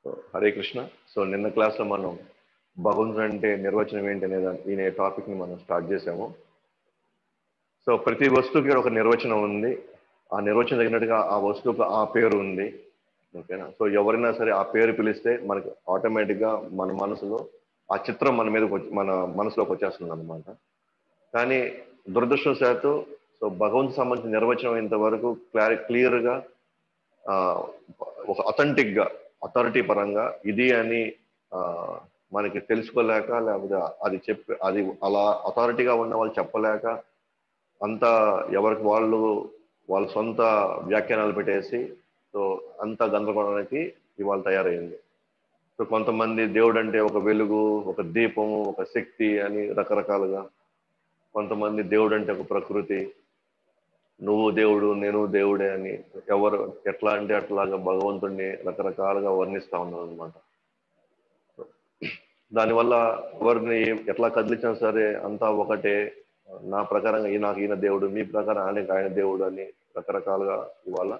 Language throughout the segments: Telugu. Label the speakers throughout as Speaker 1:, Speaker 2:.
Speaker 1: హరే కృష్ణ. సో నిన్న క్లాస్లో మనం భగవంతుడు అంటే నిర్వచనం ఏంటి అనే టాపిక్ని మనం స్టార్ట్ చేసాము. సో ప్రతి వస్తువుకి ఒక నిర్వచనం ఉంది. ఆ నిర్వచనం తగినట్టుగా ఆ వస్తువుకు ఆ పేరు ఉంది. ఓకేనా? సో ఎవరైనా సరే ఆ పేరు పిలిస్తే మనకి ఆటోమేటిక్గా మన మనసులో ఆ చిత్రం మన మీద మన మనసులోకి వచ్చేస్తుంది అనమాట. కానీ దురదృష్టవశాత్తు సో భగవంతుకు సంబంధించిన నిర్వచనం ఇంతవరకు క్లియర్గా ఒక అథెంటిక్గా అథారిటీ పరంగా ఇది అని ఆ, మనకి తెలుసుకోలేక, లేకపోతే అది అలా అథారిటీగా ఉన్న వాళ్ళు చెప్పలేక అంతా ఎవరికి వాళ్ళ సొంత వ్యాఖ్యానాలు పెట్టేసి సో అంత గందరగోళానికి ఇవాళ తయారైంది. సో కొంతమంది దేవుడు అంటే ఒక వెలుగు, ఒక దీపము, ఒక శక్తి అని రకరకాలుగా, కొంతమంది దేవుడు అంటే ఒక ప్రకృతి, నువ్వు దేవుడు నేను దేవుడే అని ఎవరు ఎట్లా అంటే అట్లాగా భగవంతుడిని రకరకాలుగా వర్ణిస్తా ఉన్నారు అనమాట. దానివల్ల ఎవరిని ఎట్లా కదిలించినా సరే అంతా ఒకటే. నా ప్రకారంగా నాకు ఈయన దేవుడు, మీ ప్రకారం ఆయన దేవుడు అని రకరకాలుగా ఇవాళ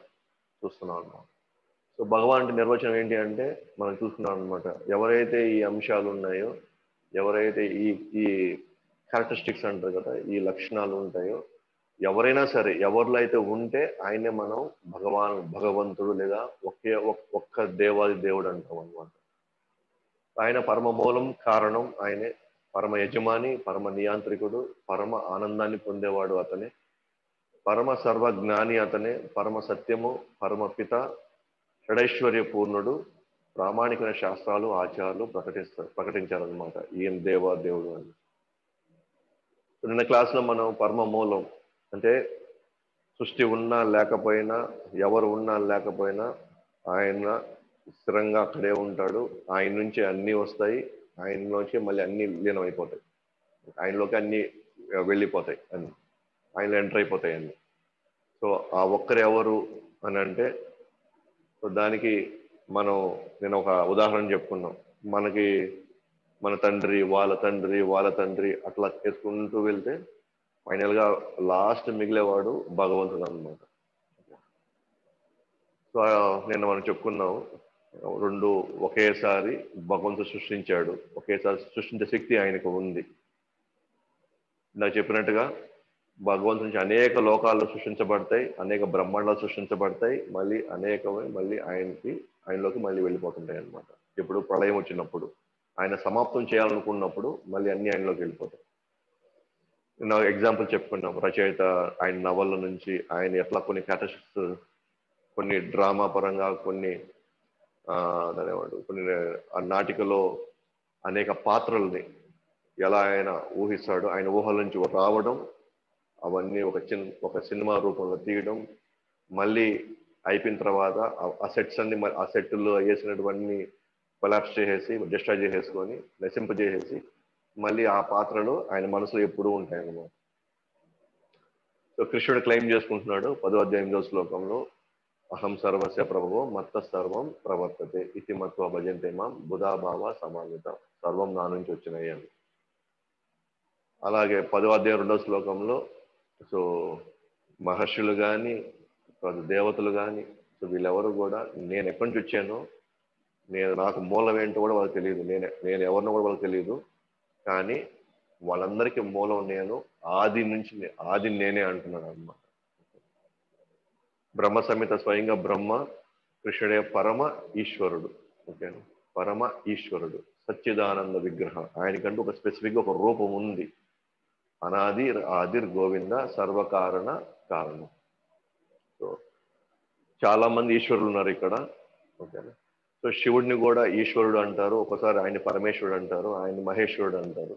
Speaker 1: చూస్తున్నాం అన్నమాట. సో భగవాన్ నిర్వచనం ఏంటి అంటే మనం చూస్తున్నాం అనమాట. ఎవరైతే ఈ అంశాలు ఉన్నాయో, ఎవరైతే ఈ ఈ క్యారెక్టరిస్టిక్స్ అంటారు కదా, ఈ లక్షణాలు ఉంటాయో, ఎవరైనా సరే ఎవరిలో అయితే ఉంటే ఆయనే మనం భగవంతుడు లేదా ఒక్క దేవాది దేవుడు అంటాం అనమాట. ఆయన పరమ మూలం కారణం ఆయనే, పరమ యజమాని, పరమ నియాంత్రికుడు, పరమ ఆనందాన్ని పొందేవాడు అతనే, పరమ సర్వజ్ఞాని అతనే, పరమ సత్యము, పరమ పిత, షడైశ్వర్య పూర్ణుడు, ప్రామాణికమైన శాస్త్రాలు ఆచారాలు ప్రకటించారనమాట ఈయన దేవుడు అని. నిన్న క్లాస్లో మనం పరమ మూలం అంటే సృష్టి ఉన్నా లేకపోయినా, ఎవరు ఉన్నా లేకపోయినా ఆయన స్థిరంగా అక్కడే ఉంటాడు. ఆయన నుంచి అన్నీ వస్తాయి, ఆయనలోకి మళ్ళీ అన్ని లీనమైపోతాయి, ఆయనలోకి అన్ని వెళ్ళిపోతాయి, అన్ని ఆయనలో ఎంటర్ అయిపోతాయి అన్ని. సో ఆ ఒక్కరు ఎవరు అని అంటే, సో దానికి నేను ఒక ఉదాహరణ చెప్పుకున్నాం. మనకి మన తండ్రి, వాళ్ళ తండ్రి, వాళ్ళ తండ్రి అట్లా చేసుకుంటూ వెళ్తే ఫైనల్గా లాస్ట్ మిగిలేవాడు భగవంతుడు అన్నమాట. సో నేను మనం చెప్పుకున్నాం, రెండు ఒకేసారి భగవంతుడు సృష్టించాడు, ఒకేసారి సృష్టించే శక్తి ఆయనకు ఉంది. నాకు చెప్పినట్టుగా భగవంతు నుంచి అనేక లోకాలు సృష్టించబడతాయి, అనేక బ్రహ్మాండాలు సృష్టించబడతాయి, మళ్ళీ ఆయనలోకి మళ్ళీ వెళ్ళిపోతుంటాయి అన్నమాట. ఇప్పుడు ప్రళయం వచ్చినప్పుడు, ఆయన సమాప్తం చేయాలనుకున్నప్పుడు మళ్ళీ అన్ని ఆయనలోకి వెళ్ళిపోతాయి. నా ఎగ్జాంపుల్ చెప్పుకున్నాం, రచయిత ఆయన నవళ్ళ నుంచి ఆయన ఎట్లా కొన్ని క్యాటస్ట్రఫ్స్, కొన్ని డ్రామా పరంగా, కొన్ని కొన్ని నాటికలో అనేక పాత్రల్ని ఎలా ఆయన ఊహిస్తాడో, ఆయన ఊహల నుంచి రావడం, అవన్నీ ఒక సినిమా రూపంలో తీయడం, మళ్ళీ అయిపోయిన తర్వాత ఆ సెట్స్ అన్ని ఆ సెట్లో వేసినటువంటి కొలాప్స్ చేసేసి, డిస్ట్రాయ్ చేసేసుకొని, నశింపజేసేసి మళ్ళీ ఆ పాత్రలు ఆయన మనసులో ఎప్పుడూ ఉంటాయి అన్నమాట. సో కృష్ణుడు క్లెయిమ్ చేసుకుంటున్నాడు 10వ అధ్యాయం 8వ శ్లోకంలో, అహం సర్వస్య ప్రభువో మత్త సర్వం ప్రవర్తతే ఇతి మత్వ భజంతే మాం బుధాభావ సమాన్విత, సర్వం నా నుంచి వచ్చినాయి అని. అలాగే 10వ అధ్యాయం 2వ శ్లోకంలో సో మహర్షులు కానీ, దేవతలు కానీ, సో వీళ్ళెవరు కూడా నేను ఎక్కడి నుంచి వచ్చానో, నాకు మూలం ఏంటో కూడా వాళ్ళకి తెలియదు, నేను ఎవరినో కూడా వాళ్ళకి తెలియదు, కానీ వాళ్ళందరికీ మూలం నేను, ఆది నేనే అంటున్నాను అన్నమాట. బ్రహ్మ సంహిత స్వయంగా బ్రహ్మ, కృష్ణుడే పరమ ఈశ్వరుడు. ఓకేనా? పరమ ఈశ్వరుడు, సచ్చిదానంద విగ్రహం. ఆయనకంటూ ఒక స్పెసిఫిక్ ఒక రూపం ఉంది. అనాది ఆదిర్ గోవింద సర్వకారణ కారణం. సో చాలా మంది ఈశ్వరులు ఉన్నారు ఇక్కడ. ఓకేనా? సో శివుడిని కూడా ఈశ్వరుడు అంటారు, ఒకసారి ఆయన పరమేశ్వరుడు అంటారు, ఆయన మహేశ్వరుడు అంటారు.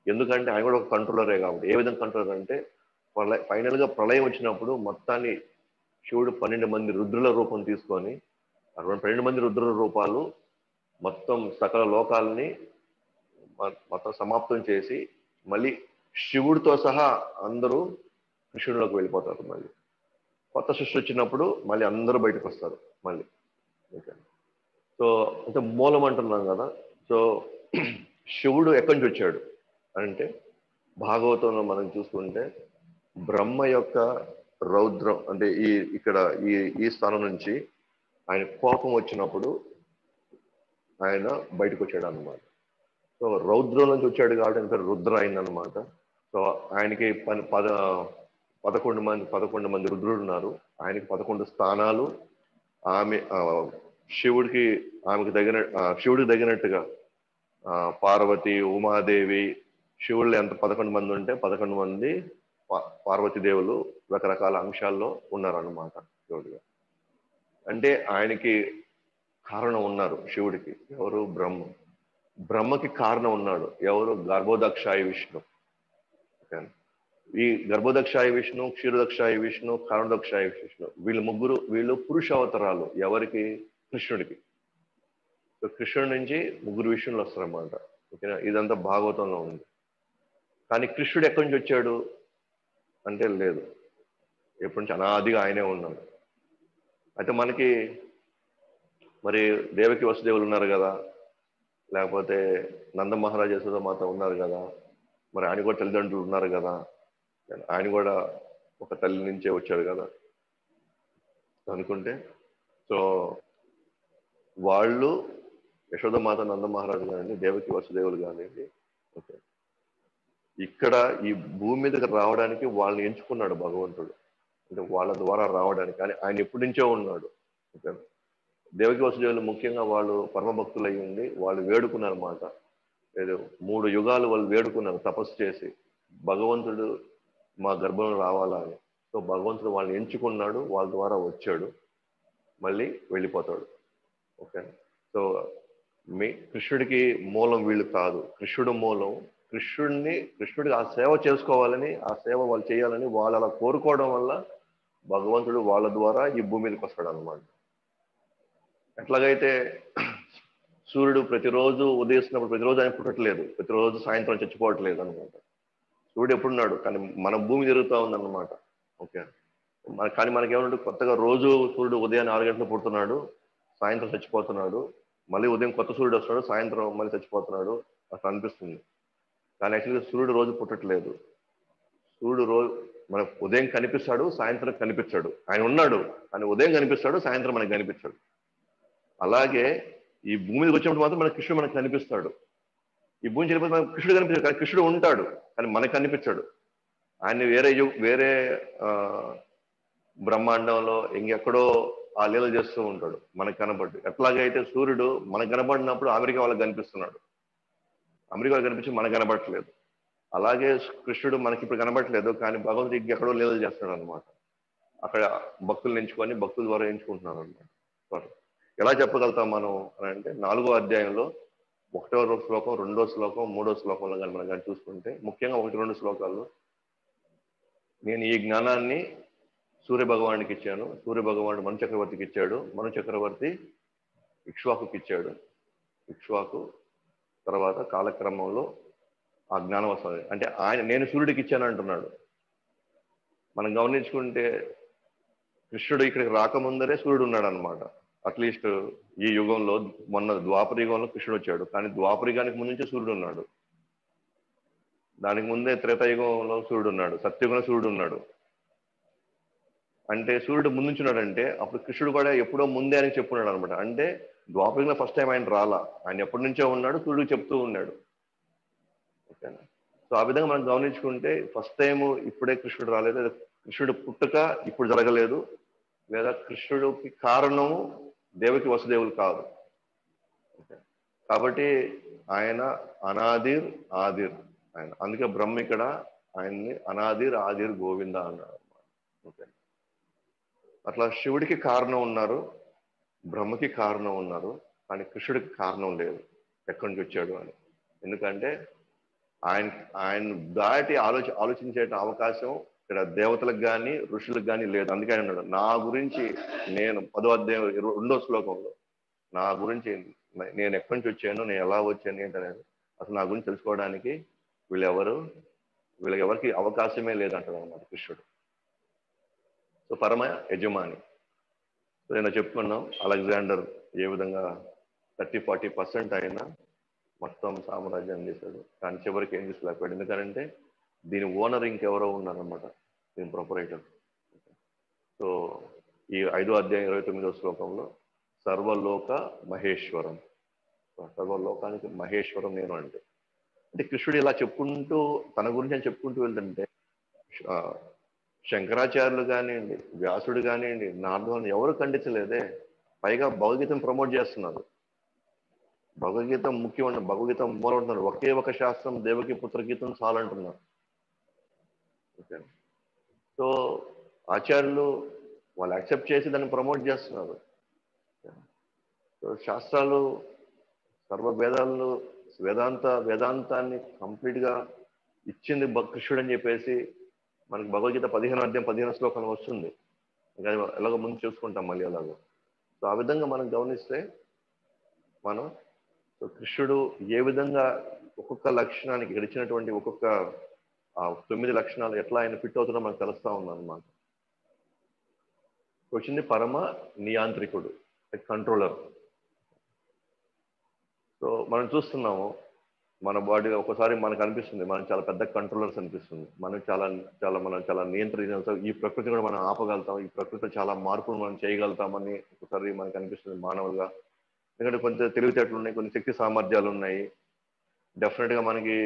Speaker 1: ఎందుకంటే ఆయన కూడా ఒక కంట్రోలరే కాబట్టి. ఏ విధంగా కంట్రోలర్ అంటే, ఫైనల్గా ప్రళయం వచ్చినప్పుడు మొత్తాన్ని శివుడు 12 మంది రుద్రుల రూపం తీసుకొని, 12 మంది రుద్రుల రూపాలు మొత్తం సకల లోకాలని మొత్తం సమాప్తం చేసి మళ్ళీ శివుడితో సహా అందరూ కృష్ణుడిలోకి వెళ్ళిపోతారు. మళ్ళీ కొత్త సృష్టి వచ్చినప్పుడు మళ్ళీ అందరూ బయటకు వస్తారు మళ్ళీ. ఓకే. సో అంటే మూలం అంటున్నాం కదా. సో శివుడు ఎక్కడి నుంచి వచ్చాడు అంటే, భాగవతంలో మనం చూసుకుంటే బ్రహ్మ యొక్క రౌద్రం అంటే ఈ స్థానం నుంచి ఆయన కోపం వచ్చినప్పుడు ఆయన బయటకు వచ్చాడు అనమాట. సో రౌద్రం నుంచి వచ్చాడు కాబట్టి ఆయన పేరు రుద్ర అయిందనమాట. సో ఆయనకి 11 మంది రుద్రుడు ఉన్నారు. ఆయనకి 11 స్థానాలు. ఆమె శివుడికి శివుడికి తగినట్టుగా పార్వతి, ఉమాదేవి, శివుళ్ళు ఎంత 11 మంది ఉంటే 11 మంది పార్వతీదేవులు రకరకాల అంశాల్లో ఉన్నారన్నమాట శివుడిగా. అంటే ఆయనకి కారణం ఉన్నారు శివుడికి. ఎవరు? బ్రహ్మకి కారణం ఉన్నాడు. ఎవరు? గర్భోదక్షాయ విష్ణు. ఈ గర్భోదక్షాయ విష్ణు, క్షీరదక్షాయ విష్ణు, కారణదక్షాయ విష్ణు, వీళ్ళు పురుష అవతారాలు. ఎవరికి? కృష్ణుడికి. సో కృష్ణుడి నుంచి 3 విష్ణువులు వస్తారన్నమాట. ఓకేనా? ఇదంతా భాగవతంలో ఉంది. కానీ కృష్ణుడు ఎక్కడి నుంచి వచ్చాడు అంటే లేదు, ఎప్పటి నుంచి అనాదిగా ఆయనే ఉన్నాడు. అయితే మనకి మరి దేవకి వసుదేవులు ఉన్నారు కదా, లేకపోతే నంద మహారాజ యశోదమాత ఉన్నారు కదా, మరి ఆయన కూడా తల్లిదండ్రులు ఉన్నారు కదా, ఆయన కూడా ఒక తల్లి నుంచే వచ్చాడు కదా అనుకుంటే, సో వాళ్ళు యశోదమాత, నంద మహారాజు కానివ్వండి, దేవకి వసుదేవులు కానివ్వండి, ఓకే, ఇక్కడ ఈ భూమి మీదకి రావడానికి వాళ్ళని ఎంచుకున్నాడు భగవంతుడు. అంటే వాళ్ళ ద్వారా రావడానికి. కానీ ఆయన ఎప్పటి నుంచో ఉన్నాడు. ఓకే, దేవకి వసుదేవులు ముఖ్యంగా వాళ్ళు పరమ భక్తులు అయి ఉండి వాళ్ళు వేడుకున్నారు అన్నమాట. ఏదో 3 యుగాలు వాళ్ళు వేడుకున్నారు తపస్సు చేసి, భగవంతుడు మా గర్భంలో రావాలా అని. సో భగవంతుడు వాళ్ళని ఎంచుకున్నాడు, వాళ్ళ ద్వారా వచ్చాడు, మళ్ళీ వెళ్ళిపోతాడు. ఓకే, సో కృష్ణుడికి మూలం వీళ్ళు కాదు, కృష్ణుడు మూలం. కృష్ణుడికి ఆ సేవ చేసుకోవాలని, ఆ సేవ వాళ్ళు చేయాలని వాళ్ళు అలా కోరుకోవడం వల్ల భగవంతుడు వాళ్ళ ద్వారా ఈ భూమి మీదకి వస్తాడు అనమాట. ఎట్లాగైతే సూర్యుడు ప్రతిరోజు ఉదయిస్తున్నప్పుడు ప్రతిరోజు ఆయన పుట్టట్లేదు, ప్రతిరోజు సాయంత్రం చచ్చిపోవట్లేదు అనమాట. సూర్యుడు ఎప్పుడున్నాడు, కానీ మన భూమి తిరుగుతూ ఉందన్నమాట. ఓకే, కానీ మనకేమంటే కొత్తగా రోజు సూర్యుడు ఉదయాన్నే 6 గంటలకు పుడుతున్నాడు, సాయంత్రం చచ్చిపోతున్నాడు, మళ్ళీ ఉదయం కొత్త సూర్యుడు వస్తున్నాడు, సాయంత్రం మళ్ళీ చచ్చిపోతున్నాడు, అట్లా అనిపిస్తుంది. కానీ యాక్చువల్గా సూర్యుడు రోజు పుట్టట్లేదు. సూర్యుడు రోజు మనకు ఉదయం కనిపిస్తాడు, సాయంత్రం కనిపించాడు. ఆయన ఉన్నాడు కానీ ఉదయం కనిపిస్తాడు, సాయంత్రం మనకు కనిపించాడు. అలాగే ఈ భూమి మీదకి వచ్చినప్పుడు మాత్రం మన కృష్ణుడు మనకు కనిపిస్తాడు. ఈ భూమి చెల్లిపోతే మనకు కృష్ణుడు కనిపించాడు, కానీ కృష్ణుడు ఉంటాడు కానీ మనకు కనిపించాడు. ఆయన వేరే బ్రహ్మాండంలో ఇంకెక్కడో ఆ లీల చేస్తూ ఉంటాడు, మనకు కనబడ్డు. ఎట్లాగైతే సూర్యుడు మనకు కనబడినప్పుడు అమెరికా వాళ్ళకి కనిపిస్తున్నాడు, అమెరికా వాళ్ళకి కనిపించి మనకు కనబడట్లేదు. అలాగే కృష్ణుడు మనకి ఇప్పుడు కనబడట్లేదు, కానీ భగవంతుడు ఇంకెక్కడో లీలలు చేస్తున్నాడు అనమాట. అక్కడ భక్తులను ఎంచుకొని భక్తుల ద్వారా ఎంచుకుంటున్నాడు అనమాట. ఎలా చెప్పగలుగుతాం మనం అని అంటే, 4వ అధ్యాయంలో 1వ శ్లోకం, 2వ శ్లోకం, 3వ శ్లోకంలో కానీ మనం కానీ చూసుకుంటే, ముఖ్యంగా 1-2 శ్లోకాల్లో నేను ఈ జ్ఞానాన్ని సూర్య భగవానుడికి ఇచ్చాను, సూర్య భగవానుడు మను చక్రవర్తికి ఇచ్చాడు, మను చక్రవర్తి ఇక్ష్వాకుకి ఇచ్చాడు, ఇక్ష్వాకు తర్వాత కాలక్రమంలో ఆ జ్ఞానం వస్తుంది. అంటే నేను సూర్యుడికి ఇచ్చాను అంటున్నాడు. మనం గమనించుకుంటే కృష్ణుడు ఇక్కడికి రాకముందరే సూర్యుడు ఉన్నాడు అనమాట. అట్లీస్ట్ ఈ యుగంలో, మొన్న ద్వాపర యుగంలో కృష్ణుడు వచ్చాడు, కానీ ద్వాపర యుగానికి ముందు నుంచే సూర్యుడు ఉన్నాడు. దానికి ముందే త్రేతాయుగంలో సూర్యుడు ఉన్నాడు, సత్యయుగంలో సూర్యుడు ఉన్నాడు. అంటే సూర్యుడు ముందుంచున్నాడంటే అప్పుడు కృష్ణుడు కూడా ఎప్పుడో ముందే అని చెప్పున్నాడు అనమాట. అంటే ద్వాపరంలో ఫస్ట్ టైం ఆయన రాలా, ఆయన ఎప్పటి నుంచో ఉన్నాడు, సూర్యుడు చెప్తూ ఉన్నాడు. ఓకేనా? సో ఆ విధంగా మనం గమనించుకుంటే ఫస్ట్ టైం ఇప్పుడే కృష్ణుడు రాలేదు, కృష్ణుడు పుట్టుక ఇప్పుడు జరగలేదు, లేదా కృష్ణుడికి కారణము దేవకి వసుదేవులు కాదు. కాబట్టి ఆయన అనాదిర్ ఆదిర్ ఆయన. అందుకే బ్రహ్మ ఇక్కడ ఆయన్ని అనాదిర్ ఆదిర్ గోవింద అన్నాడు. ఓకే, అట్లా శివుడికి కారణం ఉన్నారు, బ్రహ్మకి కారణం ఉన్నారు, కానీ కృష్ణుడికి కారణం లేదు ఎక్కడి నుంచి వచ్చాడు అని. ఎందుకంటే ఆయన దాటి ఆలోచించే అవకాశం ఇక్కడ దేవతలకు కానీ ఋషులకు కానీ లేదు. అందుకే ఆయన అన్నాడు, నా గురించి నేను 10వ అధ్యాయం 2వ శ్లోకంలో నా గురించి నేను ఎక్కడి నుంచి వచ్చాను, నేను ఎలా వచ్చాను ఏంటనేది అసలు నా గురించి తెలుసుకోవడానికి వీళ్ళకి ఎవరికి అవకాశమే లేదంటాడు అన్నమాట కృష్ణుడు. సో పరమ యజమాని. సో నేను చెప్పుకున్నాం అలెగ్జాండర్ ఏ విధంగా 30-40% అయినా మొత్తం సామ్రాజ్యాన్ని చేశాడు, కానీ చివరికి ఏం చేసుకోలేకపోయాడు. ఎందుకంటే దీని ఓనర్ ఇంకెవరో ఉన్నారనమాట, దీని ప్రొపరేటర్. సో ఈ 5వ అధ్యాయం 29వ శ్లోకంలో సర్వలోక మహేశ్వరం, సర్వలోకానికి మహేశ్వరం నేను అంటే. అంటే కృష్ణుడు ఇలా చెప్పుకుంటూ తన గురించి అని చెప్పుకుంటూ వెళ్తుంటే ఆ, శంకరాచార్యులు కానివ్వండి, వ్యాసుడు కానివ్వండి, నారదుని ఎవరు ఖండించలేదే. పైగా భగవద్గీతను ప్రమోట్ చేస్తున్నారు. భగవద్గీత ముఖ్యమైన భగవద్గీత మూలం అంటున్నారు. ఒకే ఒక శాస్త్రం దేవకి పుత్రగీతం చాలంటున్నారు. ఓకే. సో ఆచార్యులు వాళ్ళు యాక్సెప్ట్ చేసి దాన్ని ప్రమోట్ చేస్తున్నారు. సో శాస్త్రాలు సర్వ వేదాలను వేదాంతాన్ని కంప్లీట్ గా ఇచ్చింది కృష్ణుడు అని చెప్పేసి మనకి భగవద్గీత 15 శ్లోకాలు వస్తుంది. ఇంకా ఎలాగో ముందు చూసుకుంటాం మళ్ళీ అలాగో. సో ఆ విధంగా మనం గమనిస్తే మనం కృష్ణుడు ఏ విధంగా ఒక్కొక్క లక్షణానికి గడిచినటువంటి ఒక్కొక్క 9 లక్షణాలు ఎట్లా ఆయన ఫిట్ అవుతుందో మనకు తెలుస్తా ఉంది అనమాట. వచ్చింది పరమ నియాంత్రికుడు, కంట్రోలర్. సో మనం చూస్తున్నాము మన బాడీలో ఒకసారి మనకు అనిపిస్తుంది మనం చాలా పెద్ద కంట్రోలర్స్ అనిపిస్తుంది. మనం చాలా నియంత్రించగలుగుతాం. ఈ ప్రకృతి కూడా మనం ఆపగలుగుతాం. ఈ ప్రకృతిలో చాలా మార్పులు మనం చేయగలుగుతామని ఒకసారి మనకు అనిపిస్తుంది మానవులుగా. ఎందుకంటే కొంచెం తెలివితేటలు ఉన్నాయి, కొన్ని శక్తి సామర్థ్యాలు ఉన్నాయి. డెఫినెట్ గా మనకి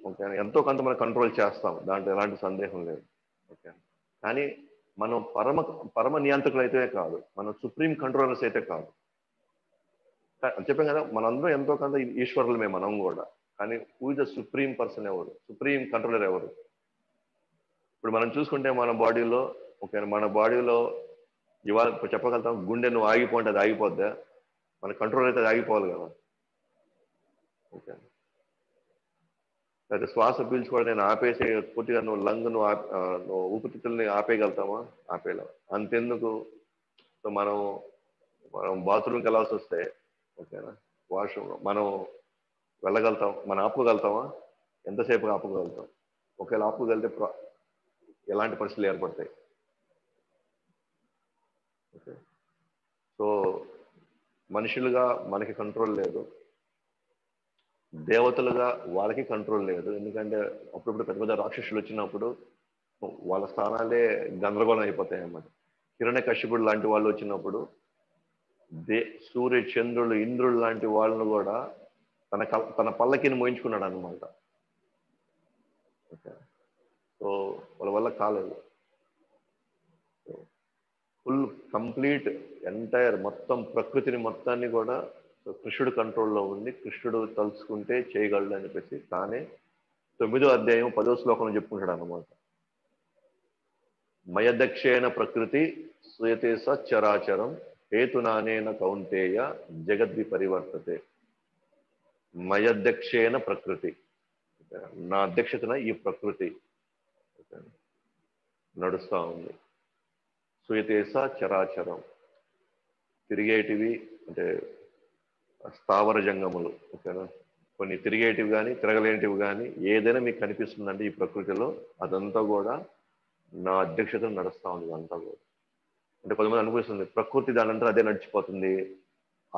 Speaker 1: ఓకే ఎంతో కొంత మనం కంట్రోల్ చేస్తాం, దాంట్లో ఎలాంటి సందేహం లేదు. ఓకే. కానీ మనం పరమ నియంత్రకులు అయితే కాదు, మనం సుప్రీం కంట్రోలర్స్ అయితే కాదు. చెప్పాం కదా మనందరం ఎంతో కొంత ఈశ్వరులమే మనం కూడా. కానీ who is the supreme person ఎవరు, సుప్రీం కంట్రోలర్ ఎవరు? ఇప్పుడు మనం చూసుకుంటే మన బాడీలో ఓకే మన బాడీలో ఇవాళ చెప్పగలుగుతాం గుండె నువ్వు ఆగిపోంటే అది ఆగిపోద్దా? మన కంట్రోల్ అయితే అది ఆగిపోవాలి కదా. ఓకే. అయితే శ్వాస పీల్చుకోవడం నేను ఆపేసి పూర్తిగా నువ్వు నువ్వు ఊపిరితిత్తుల్ని ఆపేయగలుగుతామా? ఆపేయలేం. అంతెందుకు సో మనం బాత్రూమ్కి వెళ్ళాల్సి వస్తే ఓకేనా వాష్రూమ్ మనం వెళ్ళగలుగుతాం, మనం ఆపుకోగలుగుతామా? ఎంతసేపు ఆపుకోగలుగుతాం? ఒకవేళ ఆపుకోగలిగితే ఎలాంటి పరిస్థితులు ఏర్పడతాయి? ఓకే. సో మనుషులుగా మనకి కంట్రోల్ లేదు, దేవతలుగా వాళ్ళకి కంట్రోల్ లేదు. ఎందుకంటే అప్పుడప్పుడు పెద్ద పెద్ద రాక్షసులు వచ్చినప్పుడు వాళ్ళ స్థానాలే గందరగోళం అయిపోతాయి అన్నమాట. హిరణ్యకశిపుడు లాంటి వాళ్ళు వచ్చినప్పుడు సూర్య చంద్రులు ఇంద్రుడు లాంటి వాళ్ళను కూడా తన పల్లకిని మోయించుకున్నాడు అనమాట. ఓకే. సో వాళ్ళ వల్ల కాలేదు. ఫుల్ కంప్లీట్ ఎంటైర్ మొత్తం ప్రకృతిని మొత్తాన్ని కూడా కృష్ణుడు కంట్రోల్లో ఉంది. కృష్ణుడు తలుచుకుంటే చేయగలడు అని చెప్పేసి తానే 9వ అధ్యాయం 10వ శ్లోకంలో చెప్పుకుంటాడు అన్నమాట. మయదక్షేణ ప్రకృతి సూయతే సచరాచరం హేతునానేన కౌంతేయ జగద్వి పరివర్తతే. మయదక్షేణ ప్రకృతి, నా అధ్యక్షతన ఈ ప్రకృతి నడుస్తూ ఉంది. సూయతేస చరాచరం, తిరిగేటివి అంటే స్థావర జంగములు. ఓకేనా, కొన్ని తిరిగేటివి కానీ తిరగలేనిటివి కానీ ఏదైనా మీకు కనిపిస్తుందంటే ఈ ప్రకృతిలో అదంతా కూడా నా అధ్యక్షతను నడుస్తూ ఉంది. అంతా కూడా అంటే కొంతమంది అనిపిస్తుంది ప్రకృతి దానంతా అదే నడిచిపోతుంది,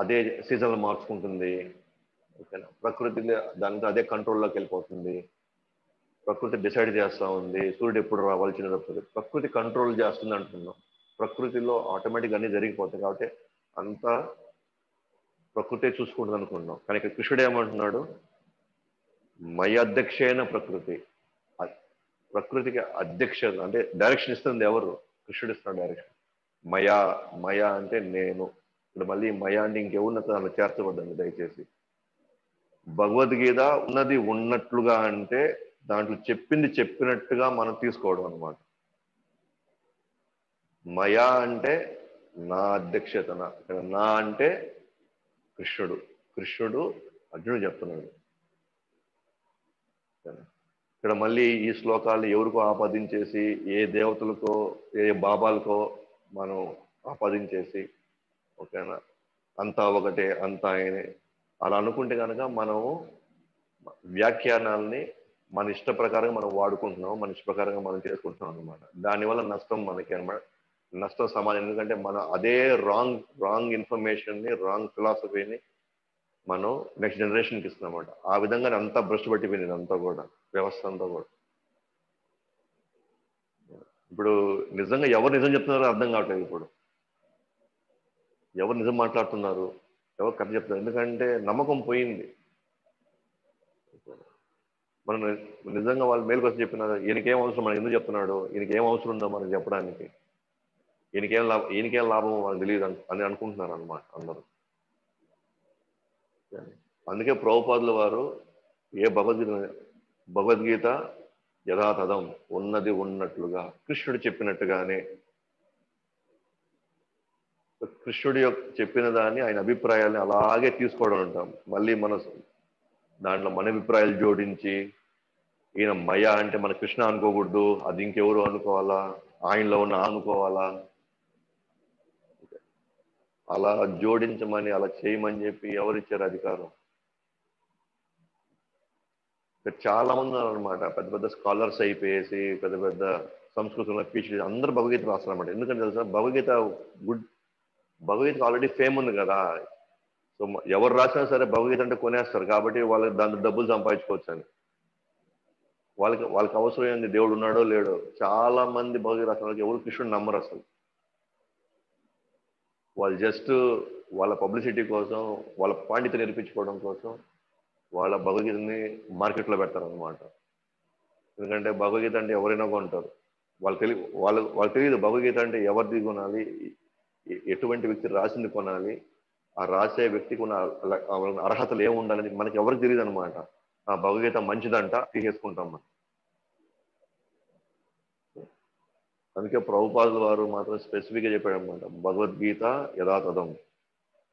Speaker 1: అదే సీజన్లు మార్చుకుంటుంది. ఓకేనా, ప్రకృతి దానంతా అదే కంట్రోల్లోకి వెళ్ళిపోతుంది, ప్రకృతి డిసైడ్ చేస్తూ ఉంది సూర్యుడు ఎప్పుడు రావాలి చిన్నప్పుడు. ప్రకృతి కంట్రోల్ చేస్తుంది అంటున్నాం. ప్రకృతిలో ఆటోమేటిక్గా అన్ని జరిగిపోతాయి కాబట్టి అంతా ప్రకృతి చూసుకుంటుంది అనుకుంటున్నాం. కానీ ఇక్కడ కృష్ణుడు ఏమంటున్నాడు? మయ అధ్యక్షైన ప్రకృతి. ప్రకృతికి అధ్యక్ష అంటే డైరెక్షన్ ఇస్తుంది ఎవరు? కృష్ణుడు ఇస్తున్నాడు డైరెక్షన్. మయా అంటే నేను. ఇప్పుడు మళ్ళీ మయా అంటే ఇంకెవరిన దానిలో చేర్చబడ్డాను. దయచేసి భగవద్గీత ఉన్నది ఉన్నట్లుగా అంటే దాంట్లో చెప్పింది చెప్పినట్టుగా మనం తీసుకోవడం అనమాట. మయా అంటే నా అధ్యక్షతన, నా అంటే కృష్ణుడు అర్జునుడు చెప్తున్నాడు. ఇక్కడ మళ్ళీ ఈ శ్లోకాలు ఎవరికో ఆపాదించేసి ఏ దేవతలకో ఏ బాబాలకో మనం ఆపాదించేసి ఓకేనా అంతా ఒకటే అంతా ఆయనే అలా అనుకుంటే కనుక మనము వ్యాఖ్యానాల్ని మన ఇష్ట ప్రకారంగా మనం వాడుకుంటున్నాం, మన ఇష్ట ప్రకారంగా మనం చేసుకుంటున్నాం అనమాట. దానివల్ల నష్టం మనకి అనమాట, నష్టం సమానం. ఎందుకంటే మనం అదే రాంగ్ ఇన్ఫర్మేషన్ని, రాంగ్ ఫిలాసఫీని మనం నెక్స్ట్ జనరేషన్కి ఇస్తున్నాం అన్నమాట. ఆ విధంగా అంతా భ్రష్టు పట్టిపోయింది అంతా కూడా, వ్యవస్థ అంతా కూడా. ఇప్పుడు నిజంగా ఎవరు నిజం చెప్తున్నారో అర్థం కావట్లేదు. ఇప్పుడు ఎవరు నిజం మాట్లాడుతున్నారు? ఎవరు కథ చెప్తారు, ఎందుకంటే నమ్మకం పోయింది. మనం నిజంగా వాళ్ళు మేలుకు వచ్చి చెప్పినారు, ఈయనకేం అవసరం, మనకి ఎందుకు చెప్తున్నాడు, ఈయనకేం అవసరం ఉందో మనకి చెప్పడానికి, ఈయనకేం లాభం మనకు తెలియదు అని అనుకుంటున్నారు అనమాట అందరూ. అందుకే ప్రభుపాదుల వారు ఏ భగవద్గీత యథాతథం, ఉన్నది ఉన్నట్లుగా కృష్ణుడు చెప్పినట్టుగానే, కృష్ణుడి యొక్క చెప్పిన దాన్ని, ఆయన అభిప్రాయాల్ని అలాగే తీసుకోవడం ఉంటాం. మళ్ళీ దాంట్లో మన అభిప్రాయాలు జోడించి, ఈయన మయ అంటే మన కృష్ణ అనుకోకూడదు, అది ఇంకెవరు అనుకోవాలా, ఆయనలో ఉన్న అనుకోవాలా, అలా జోడించమని, అలా చేయమని చెప్పి ఎవరిచ్చారు అధికారం? చాలా మంది ఉన్నారు అనమాట, పెద్ద పెద్ద స్కాలర్స్ అయిపోయేసి, పెద్ద పెద్ద సంస్కృతంలో పీహెచ్డీ అందరూ భగవద్గీత రాస్తారన్నమాట. ఎందుకంటే తెలుసా, భగవద్గీత ఆల్రెడీ ఫేమ్ ఉంది కదా. సో ఎవరు రాసినా సరే భగవద్గీత అంటే కొనేస్తారు, కాబట్టి వాళ్ళకి దాంట్లో డబ్బులు సంపాదించుకోవచ్చు అని. వాళ్ళకి అవసరం ఏంది, దేవుడు ఉన్నాడో లేడో. చాలా మంది భగవద్గీత రాసిన వాళ్ళకి ఎవరు కృష్ణుడు నమ్మరు అసలు. వాళ్ళు జస్ట్ వాళ్ళ పబ్లిసిటీ కోసం, వాళ్ళ పాండిత్యం నేర్పించుకోవడం కోసం వాళ్ళ భగవద్గీతని మార్కెట్లో పెడతారనమాట. ఎందుకంటే భగవద్గీత అంటే ఎవరైనా కొంటారు. వాళ్ళకి తెలియదు భగవద్గీత అంటే ఎవరిది కొనాలి, ఎటువంటి వ్యక్తి రాసింది కొనాలి, ఆ రాసే వ్యక్తికి ఉన్న అర్హతలు ఏముండాలని మనకి ఎవరికి తెలియదు అనమాట. ఆ భగవద్గీత మంచిదంట, తీసేసుకుంటాం మనం. అందుకే ప్రభుపాదుల వారు మాత్రం స్పెసిఫిక్గా చెప్పాడు అనమాట, భగవద్గీత యథాతథం,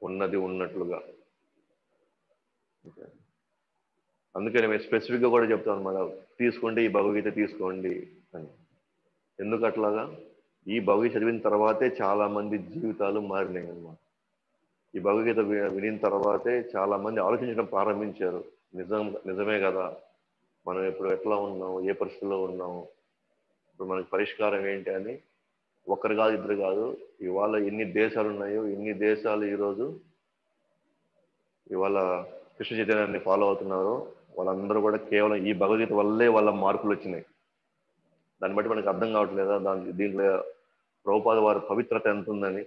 Speaker 1: ఉన్నది ఉన్నట్లుగా. అందుకే నేను స్పెసిఫిక్గా కూడా చెప్తాను అనమాట, తీసుకోండి ఈ భగవద్గీత తీసుకోండి అని. ఎందుకు అట్లాగా? ఈ భగవద్గీత చదివిన తర్వాతే చాలా మంది జీవితాలు మారినాయి అన్నమాట. ఈ భగవద్గీత వినిన తర్వాతే చాలా మంది ఆలోచించడం ప్రారంభించారు. నిజమే కదా, మనం ఇప్పుడు ఎట్లా ఉన్నాం, ఏ పరిస్థితుల్లో ఉన్నాం, ఇప్పుడు మనకి పరిష్కారం ఏంటి అని ఒక్కరు కాదు, ఇద్దరు కాదు, ఇవాళ ఎన్ని దేశాలు ఉన్నాయో, ఎన్ని దేశాలు ఈరోజు ఇవాళ కృష్ణ చైతన్యాన్ని ఫాలో అవుతున్నారు, వాళ్ళందరూ కూడా కేవలం ఈ భగవద్గీత వల్లే వాళ్ళ మార్పులు వచ్చినాయి. దాన్ని బట్టి మనకు అర్థం కావట్లేదా, దీంట్లో ప్రభుపాద వారి పవిత్రత ఎంత ఉందని,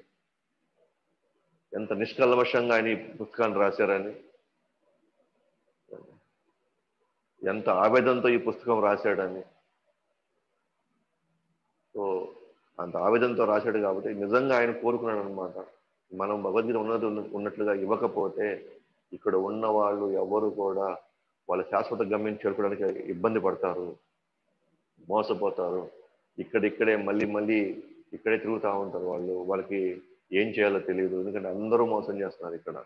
Speaker 1: ఎంత నిష్కల్మషంగా ఆయన ఈ పుస్తకాన్ని రాశారని, ఎంత ఆవేదనతో ఈ పుస్తకం రాశాడని. సో అంత ఆవేదనతో రాశాడు కాబట్టి నిజంగా ఆయన కోరుకున్నాడు అనమాట, మనం భగవద్గీత ఉన్నట్లుగా ఇవ్వకపోతే ఇక్కడ ఉన్న వాళ్ళు ఎవరు కూడా వాళ్ళ శాశ్వత గమ్యం చేరుకోవడానికి ఇబ్బంది పడతారు, మోసపోతారు. ఇక్కడిక్కడే మళ్ళీ మళ్ళీ ఇక్కడే తిరుగుతూ ఉంటారు వాళ్ళకి ఏం చేయాలో తెలియదు, ఎందుకంటే అందరూ మోసం చేస్తున్నారు ఇక్కడ.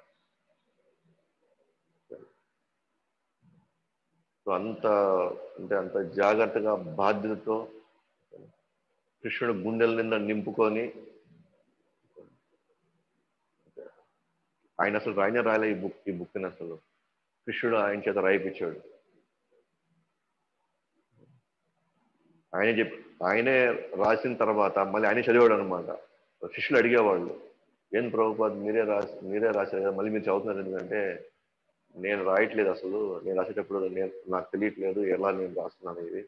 Speaker 1: సో అంత జాగ్రత్తగా బాధ్యతతో కృష్ణుడు గుండెల నిండా నింపుకొని, ఆయన అసలు రాయలే ఈ బుక్ని అసలు కృష్ణుడు ఆయన చేత రాయిపించాడు. ఆయనే రాసిన తర్వాత మళ్ళీ ఆయనే చదివాడు అనమాట. శిష్యులు అడిగేవాళ్ళు, ఏం ప్రభుపాద్ మీరే రాశారు కదా, మళ్ళీ మీరు చదువుతున్నారు ఎందుకంటే, నేను రాయట్లేదు అసలు, నేను రాసేటప్పుడు నాకు తెలియట్లేదు ఎలా నేను రాస్తున్నాను, ఇది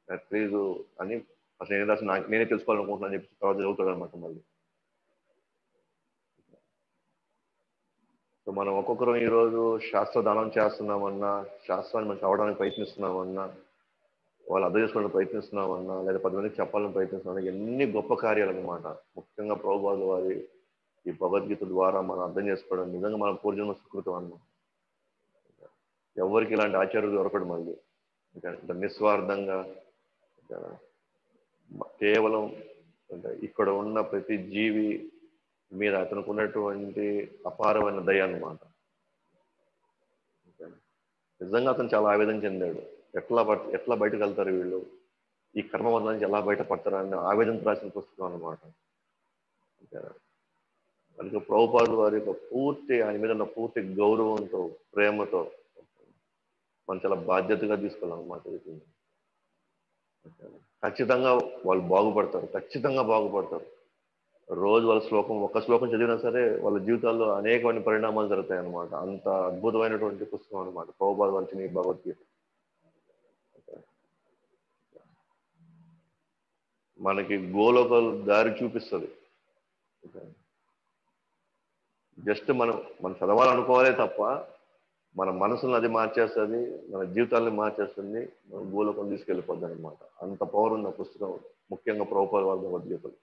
Speaker 1: నాకు తెలీదు అని, అసలు నేను రాసిన నేనే తెలుసుకోవాలనుకుంటున్నాను అని చెప్పి తర్వాత చదువుతాడు అనమాట మళ్ళీ. సో మనం ఒక్కొక్కరు ఈరోజు శాస్త్రదానం చేస్తున్నామన్నా, శాస్త్రాన్ని మనం చదవడానికి ప్రయత్నిస్తున్నామన్నా, వాళ్ళు అర్థం చేసుకోవడానికి ప్రయత్నిస్తున్నామన్నా, లేదా 10 మందికి చెప్పాలని ప్రయత్నిస్తున్నామన్నా, ఎన్ని గొప్ప కార్యాలు అనమాట. ముఖ్యంగా ప్రభుపాదుల వారి ఈ భగవద్గీత ద్వారా మనం అర్థం చేసుకోవడం నిజంగా మన పూర్వజన్మ సుకృతం అన్నమాట. ఎవరికి ఇలాంటి ఆచార్యులు దొరకడు మళ్ళీ. ఇంకా నిస్వార్థంగా కేవలం అంటే ఇక్కడ ఉన్న ప్రతి జీవి మీద అతనికి ఉన్నటువంటి అపారమైన దయ అన్నమాట. నిజంగా అతను చాలా ఆవేదన చెందాడు, ఎట్లా బయటకు వెళ్తారు వీళ్ళు, ఈ కర్మబంధం నుంచి ఎలా బయటపడతారు అని ఆవేదన రాసిన పుస్తకం అన్నమాట. అందుకే ప్రభుపాదుల వారి యొక్క ఆయన మీద ఉన్న పూర్తి గౌరవంతో, ప్రేమతో మనం చాలా బాధ్యతగా తీసుకోవాలన్నమాట. ఖచ్చితంగా వాళ్ళు బాగుపడతారు, ఖచ్చితంగా బాగుపడతారు. రోజు వాళ్ళ ఒక్క శ్లోకం చదివినా సరే వాళ్ళ జీవితాల్లో అనేకమైన పరిణామాలు జరుగుతాయి అన్నమాట. అంత అద్భుతమైనటువంటి పుస్తకం అనమాట ప్రభుపాద వారి భగవద్గీత. మనకి గోలోక దారి చూపిస్తుంది. జస్ట్ మనం చదవాలనుకోవాలే తప్ప మన మనసును అది మార్చేస్తుంది, మన జీవితాన్ని మార్చేస్తుంది, మన భూలోకం తీసుకెళ్ళిపోద్ది అనమాట. అంత పవర్ ఉంది ఆ పుస్తకం, ముఖ్యంగా ప్రభుపాద వాళ్ళ భగవద్గీతలు.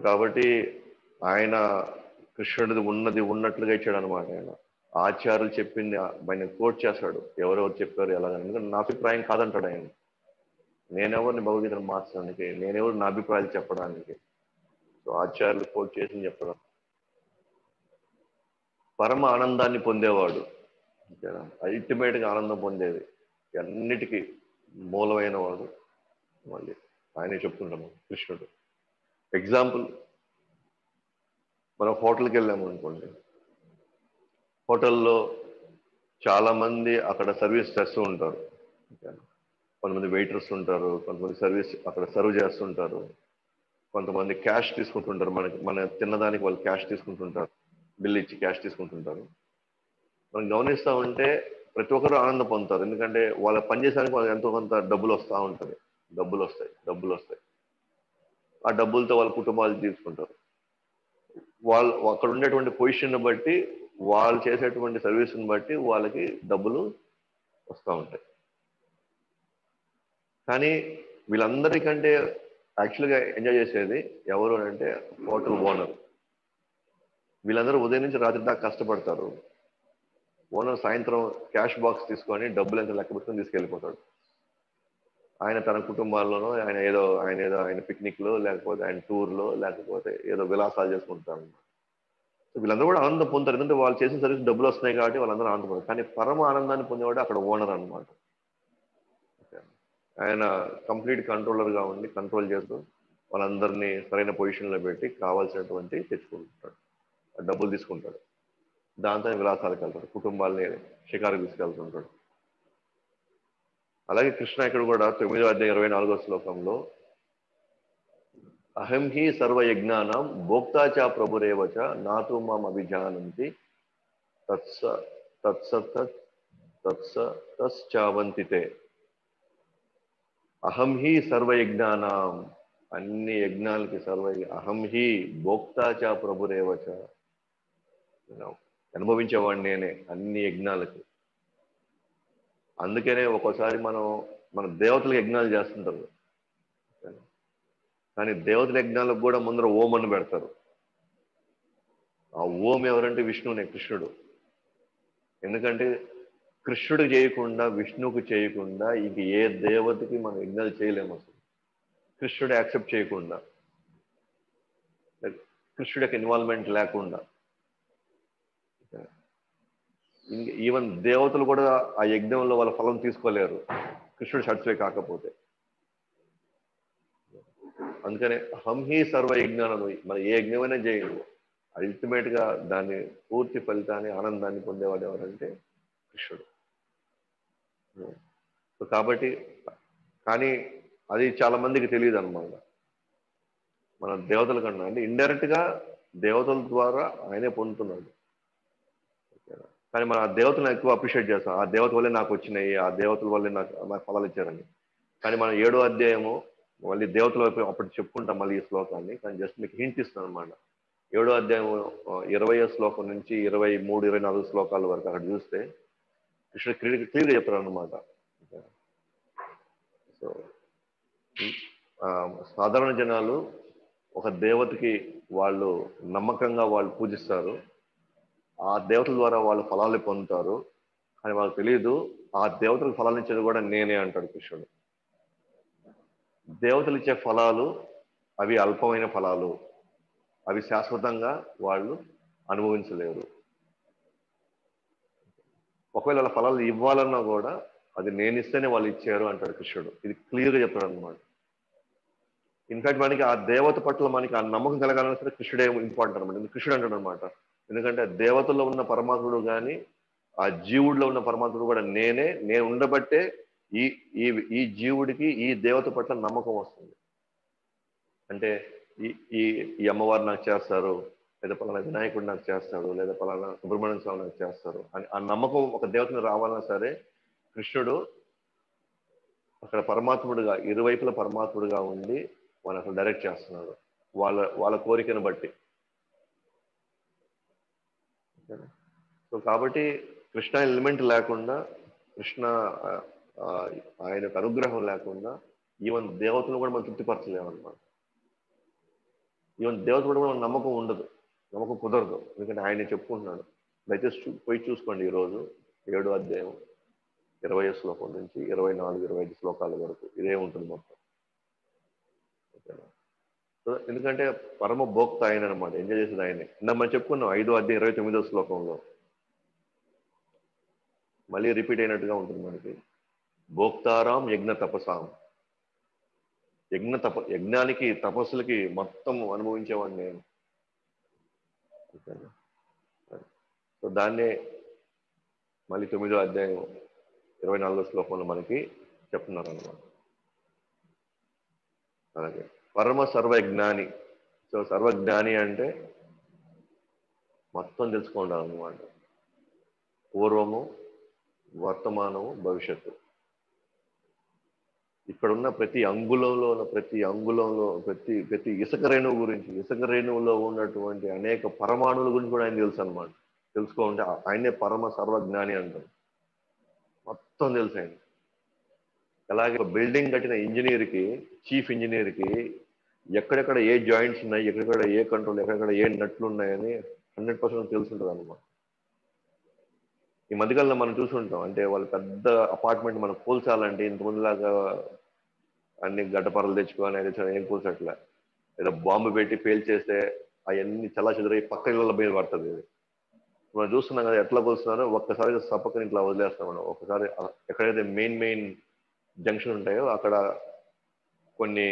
Speaker 1: కాబట్టి ఆయన కృష్ణుడిది ఉన్నది ఉన్నట్లుగా ఇచ్చాడు అనమాట. ఆయన ఆచార్యులు చెప్పింది ఆయన కోట్ చేస్తాడు, ఎవరెవరు చెప్పారు ఎలాగని. ఎందుకంటే నా అభిప్రాయం కాదంటాడు ఆయన. నేనెవరిని భగవద్గీతను మార్చడానికి, నేనెవరు నా అభిప్రాయాలు చెప్పడానికి. సో ఆచార్యులు కోట్ చేసి చెప్పడం. పరమ ఆనందాన్ని పొందేవాడు, అల్టిమేట్ గా ఆనందం పొందేది, అన్నిటికీ మూలమైన వాడు మళ్ళీ ఆయనే చెప్తుంటాము కృష్ణుడు. ఎగ్జాంపుల్, మనం హోటల్కి వెళ్ళాము అనుకోండి, హోటల్లో చాలా మంది అక్కడ సర్వీస్ చేస్తూ ఉంటారు. కొంతమంది వెయిటర్స్ ఉంటారు, కొంతమంది సర్వీస్ అక్కడ సర్వ్ చేస్తుంటారు, కొంతమంది క్యాష్ తీసుకుంటుంటారు. మన తిన్నదానికి వాళ్ళు క్యాష్ తీసుకుంటుంటారు, బిల్ ఇచ్చి క్యాష్ తీసుకుంటుంటారు. మనం గమనిస్తూ ఉంటే ప్రతి ఒక్కరు ఆనందం పొందుతారు, ఎందుకంటే వాళ్ళ పనిచేయడానికి వాళ్ళకి ఎంతో కొంత డబ్బులు వస్తూ ఉంటుంది. డబ్బులు వస్తాయి. ఆ డబ్బులతో వాళ్ళ కుటుంబాలు తీసుకుంటారు. వాళ్ళు అక్కడ ఉండేటువంటి పొజిషన్ బట్టి, వాళ్ళు చేసేటువంటి సర్వీస్ని బట్టి వాళ్ళకి డబ్బులు వస్తూ ఉంటాయి. కానీ వీళ్ళందరికంటే యాక్చువల్గా ఎంజాయ్ చేసేది ఎవరు అంటే హోటల్ ఓనర్. వీళ్ళందరూ ఉదయం నుంచి రాత్రి దాకా కష్టపడతారు. ఓనర్ సాయంత్రం క్యాష్ బాక్స్ తీసుకొని డబ్బులు ఎంత లెక్క పెట్టుకొని తీసుకెళ్ళిపోతాడు. ఆయన తన కుటుంబాల్లోనో ఆయన పిక్నిక్లో, లేకపోతే ఆయన టూర్లో, లేకపోతే ఏదో విలాసాలు చేసుకుంటారు. వీళ్ళందరూ కూడా ఆనందం పొందుతారు, ఎందుకంటే వాళ్ళు చేసిన సర్వీస్ డబ్బులు వస్తున్నాయి కాబట్టి వాళ్ళందరూ ఆనందపడతారు. కానీ పరమ ఆనందాన్ని పొందేవాడు అక్కడ ఓనర్ అనమాట. ఆయన కంప్లీట్ కంట్రోలర్గా ఉండి కంట్రోల్ చేస్తూ వాళ్ళందరినీ సరైన పొజిషన్లో పెట్టి కావాల్సినటువంటి తెచ్చుకుంటాడు, డబ్బులు తీసుకుంటాడు. దాంతో విలాసాలకు వెళ్తాడు, కుటుంబాలని షికారు తీసుకెళ్తుంటాడు. అలాగే కృష్ణ ఇక్కడ కూడా 9వ అధ్యాయం 24వ శ్లోకంలో అహం హి సర్వయజ్ఞానం భోక్తాచ ప్రభురేవచ నాతో మాం అభిజానంతి తత్స తత్సతశ్చావంతితే. అహం హి సర్వయజ్ఞానం, అన్ని యజ్ఞాలకి అహం హి భోక్తాచ ప్రభురేవచ, అనుభవించేవాడిని నేనే అన్ని యజ్ఞాలకి. అందుకనే ఒక్కోసారి మన దేవతలు యజ్ఞాలు చేస్తుంటారు, కానీ దేవతల యజ్ఞాలకు కూడా ముందర ఓం అని పెడతారు. ఆ ఓం ఎవరంటే విష్ణువునే, కృష్ణుడు. ఎందుకంటే కృష్ణుడు చేయకుండా, విష్ణువుకు చేయకుండా ఇంక ఏ దేవతకి మనం యజ్ఞాలు చేయలేము అసలు. కృష్ణుడు యాక్సెప్ట్ చేయకుండా, కృష్ణుడి యొక్క ఇన్వాల్వ్మెంట్ లేకుండా, ఈవెన్ దేవతలు కూడా ఆ యజ్ఞంలో వాళ్ళ ఫలం తీసుకోలేరు కృష్ణుడు సాటిస్ఫై కాకపోతే. అందుకనే అహం హి సర్వ యజ్ఞాలను, మన ఏ యజ్ఞమైనా చేయండి, అల్టిమేట్ గా దాన్ని పూర్తి ఫలితాన్ని, ఆనందాన్ని పొందేవాడు ఎవరంటే కృష్ణుడు. కాబట్టి కానీ అది చాలా మందికి తెలియదు అనమాట. మన దేవతల కన్నా అంటే ఇండైరెక్ట్ గా దేవతల ద్వారా ఆయనే పొందుతున్నాడు. కానీ మన ఆ దేవతలను ఎక్కువ అప్రిషియేట్ చేస్తాం, ఆ దేవత వల్లే నాకు వచ్చినాయి, ఆ దేవతల వల్లే నాకు ఫలాలు ఇచ్చారని. కానీ మనం 7వ అధ్యాయము మళ్ళీ దేవతల వైపు అప్పుడు చెప్పుకుంటాం మళ్ళీ ఈ శ్లోకాన్ని, కానీ జస్ట్ మీకు హింట్ ఇస్తాను అనమాట. 7వ అధ్యాయం 20వ శ్లోకం నుంచి 23, 24 శ్లోకాల వరకు అక్కడ చూస్తే కృష్ణుడు క్లియర్గా చెప్తారు అనమాట. సో సాధారణ జనాలు ఒక దేవతకి వాళ్ళు నమ్మకంగా వాళ్ళు పూజిస్తారు, ఆ దేవతల ద్వారా వాళ్ళు ఫలాలు పొందుతారు. కానీ వాళ్ళకి తెలియదు ఆ దేవతలకు ఫలాలు ఇచ్చేది కూడా నేనే అంటాడు కృష్ణుడు. దేవతలు ఇచ్చే ఫలాలు అవి అల్పమైన ఫలాలు, అవి శాశ్వతంగా వాళ్ళు అనుభవించలేరు. ఒకవేళ వాళ్ళ ఫలాలు ఇవ్వాలన్నా కూడా అది నేను ఇస్తేనే వాళ్ళు ఇచ్చారు అంటాడు కృష్ణుడు. ఇది క్లియర్గా చెప్తాడు అనమాట. ఇన్ఫాక్ట్ మనకి ఆ దేవత పట్ల మనకి ఆ నమ్మకం కలగాలన్నా సరే కృష్ణుడే ఇంపార్టెంట్ అనమాట. కృష్ణుడు అంటాడు అనమాట, ఎందుకంటే దేవతల్లో ఉన్న పరమాత్ముడు కానీ ఆ జీవుడిలో ఉన్న పరమాత్ముడు కూడా నేను ఉండబట్టే ఈ ఈ ఈ జీవుడికి ఈ దేవత పట్ల నమ్మకం వస్తుంది. అంటే ఈ ఈ ఈ అమ్మవారు నాకు చేస్తారు, లేదా పలానా వినాయకుడు నాకు చేస్తాడు, లేదా పలానా సుబ్రహ్మణ్య స్వామి నాకు చేస్తారు అని ఆ నమ్మకం ఒక దేవతను రావాలన్నా సరే కృష్ణుడు అక్కడ పరమాత్ముడుగా, ఇరువైపుల పరమాత్ముడుగా ఉండి వాళ్ళు అక్కడ డైరెక్ట్ చేస్తున్నాడు వాళ్ళ కోరికను బట్టి. సో కాబట్టి కృష్ణ ఎలిమెంట్ లేకుండా, కృష్ణ ఆయనకు అనుగ్రహం లేకుండా ఈవెన్ దేవతలు కూడా మనం తృప్తిపరచలేమన్నమాట. ఈవెన్ దేవతలు కూడా మనం నమ్మకం ఉండదు, నమ్మకం కుదరదు. ఎందుకంటే ఆయన చెప్పుకుంటున్నాడు. దయచేసి పోయి చూసుకోండి ఈరోజు 7వ అధ్యాయం 20వ శ్లోకం నుంచి 24, 25 శ్లోకాల వరకు ఇదే ఉంటుంది మొత్తం. ఓకేనా? సో ఎందుకంటే పరమ భోక్త ఆయన అనమాట, ఎంజాయ్ చేసేది ఆయనే. మనం చెప్పుకున్నాం 5వ అధ్యాయం 29వ శ్లోకంలో, మళ్ళీ రిపీట్ అయినట్టుగా ఉంటుంది మనకి. భోక్తారాం యజ్ఞ తపసాం, యజ్ఞానికి తపస్సులకి మొత్తం అనుభవించేవాడిని నేను. సో దాన్నే మళ్ళీ 9వ అధ్యాయం 24వ శ్లోకంలో మనకి చెప్తున్నారు అన్నమాట. అలాగే పరమ సర్వజ్ఞాని. సో సర్వజ్ఞాని అంటే మొత్తం తెలుసుకోండాలన్నమాట. పూర్వము, వర్తమానము, భవిష్యత్తు. ఇక్కడున్న ప్రతి అంగుళంలో ప్రతి ఇసుక రేణువు గురించి, ఇసుక రేణువులో ఉన్నటువంటి అనేక పరమాణువుల గురించి కూడా ఆయన తెలుసు అనమాట. తెలుసుకోవాలంటే ఆయనే పరమ సర్వజ్ఞాని అంటారు. మొత్తం తెలుసు ఆయన. అలాగే బిల్డింగ్ కట్టిన ఇంజనీర్కి, చీఫ్ ఇంజనీర్కి ఎక్కడెక్కడ ఏ జాయింట్స్ ఉన్నాయి, ఎక్కడెక్కడ ఏ కంట్రోల్, ఎక్కడెక్కడ ఏ నట్లు ఉన్నాయని 100% తెలుసుంటుంది అనమాట. ఈ మధ్యకాలంలో మనం చూసుంటాం, అంటే వాళ్ళు పెద్ద అపార్ట్మెంట్ మనం కూల్చాలంటే ఇంతకుముందులాగా అన్ని గడ్డపరలు తెచ్చుకొని ఏం కూల్చట్లే. ఏదో బాంబు పెట్టి పేల్చేస్తే అవన్నీ చల్లా చెదిరి పక్క ఇళ్ళ మీద పడుతుంది. మనం చూస్తున్నాం కదా ఎట్లా కూల్చున్నారో, ఒక్కసారి సపక్కని ఇట్లా వదిలేస్తాం మనం. ఒకసారి ఎక్కడైతే మెయిన్ జంక్షన్ ఉంటాయో అక్కడ కొన్ని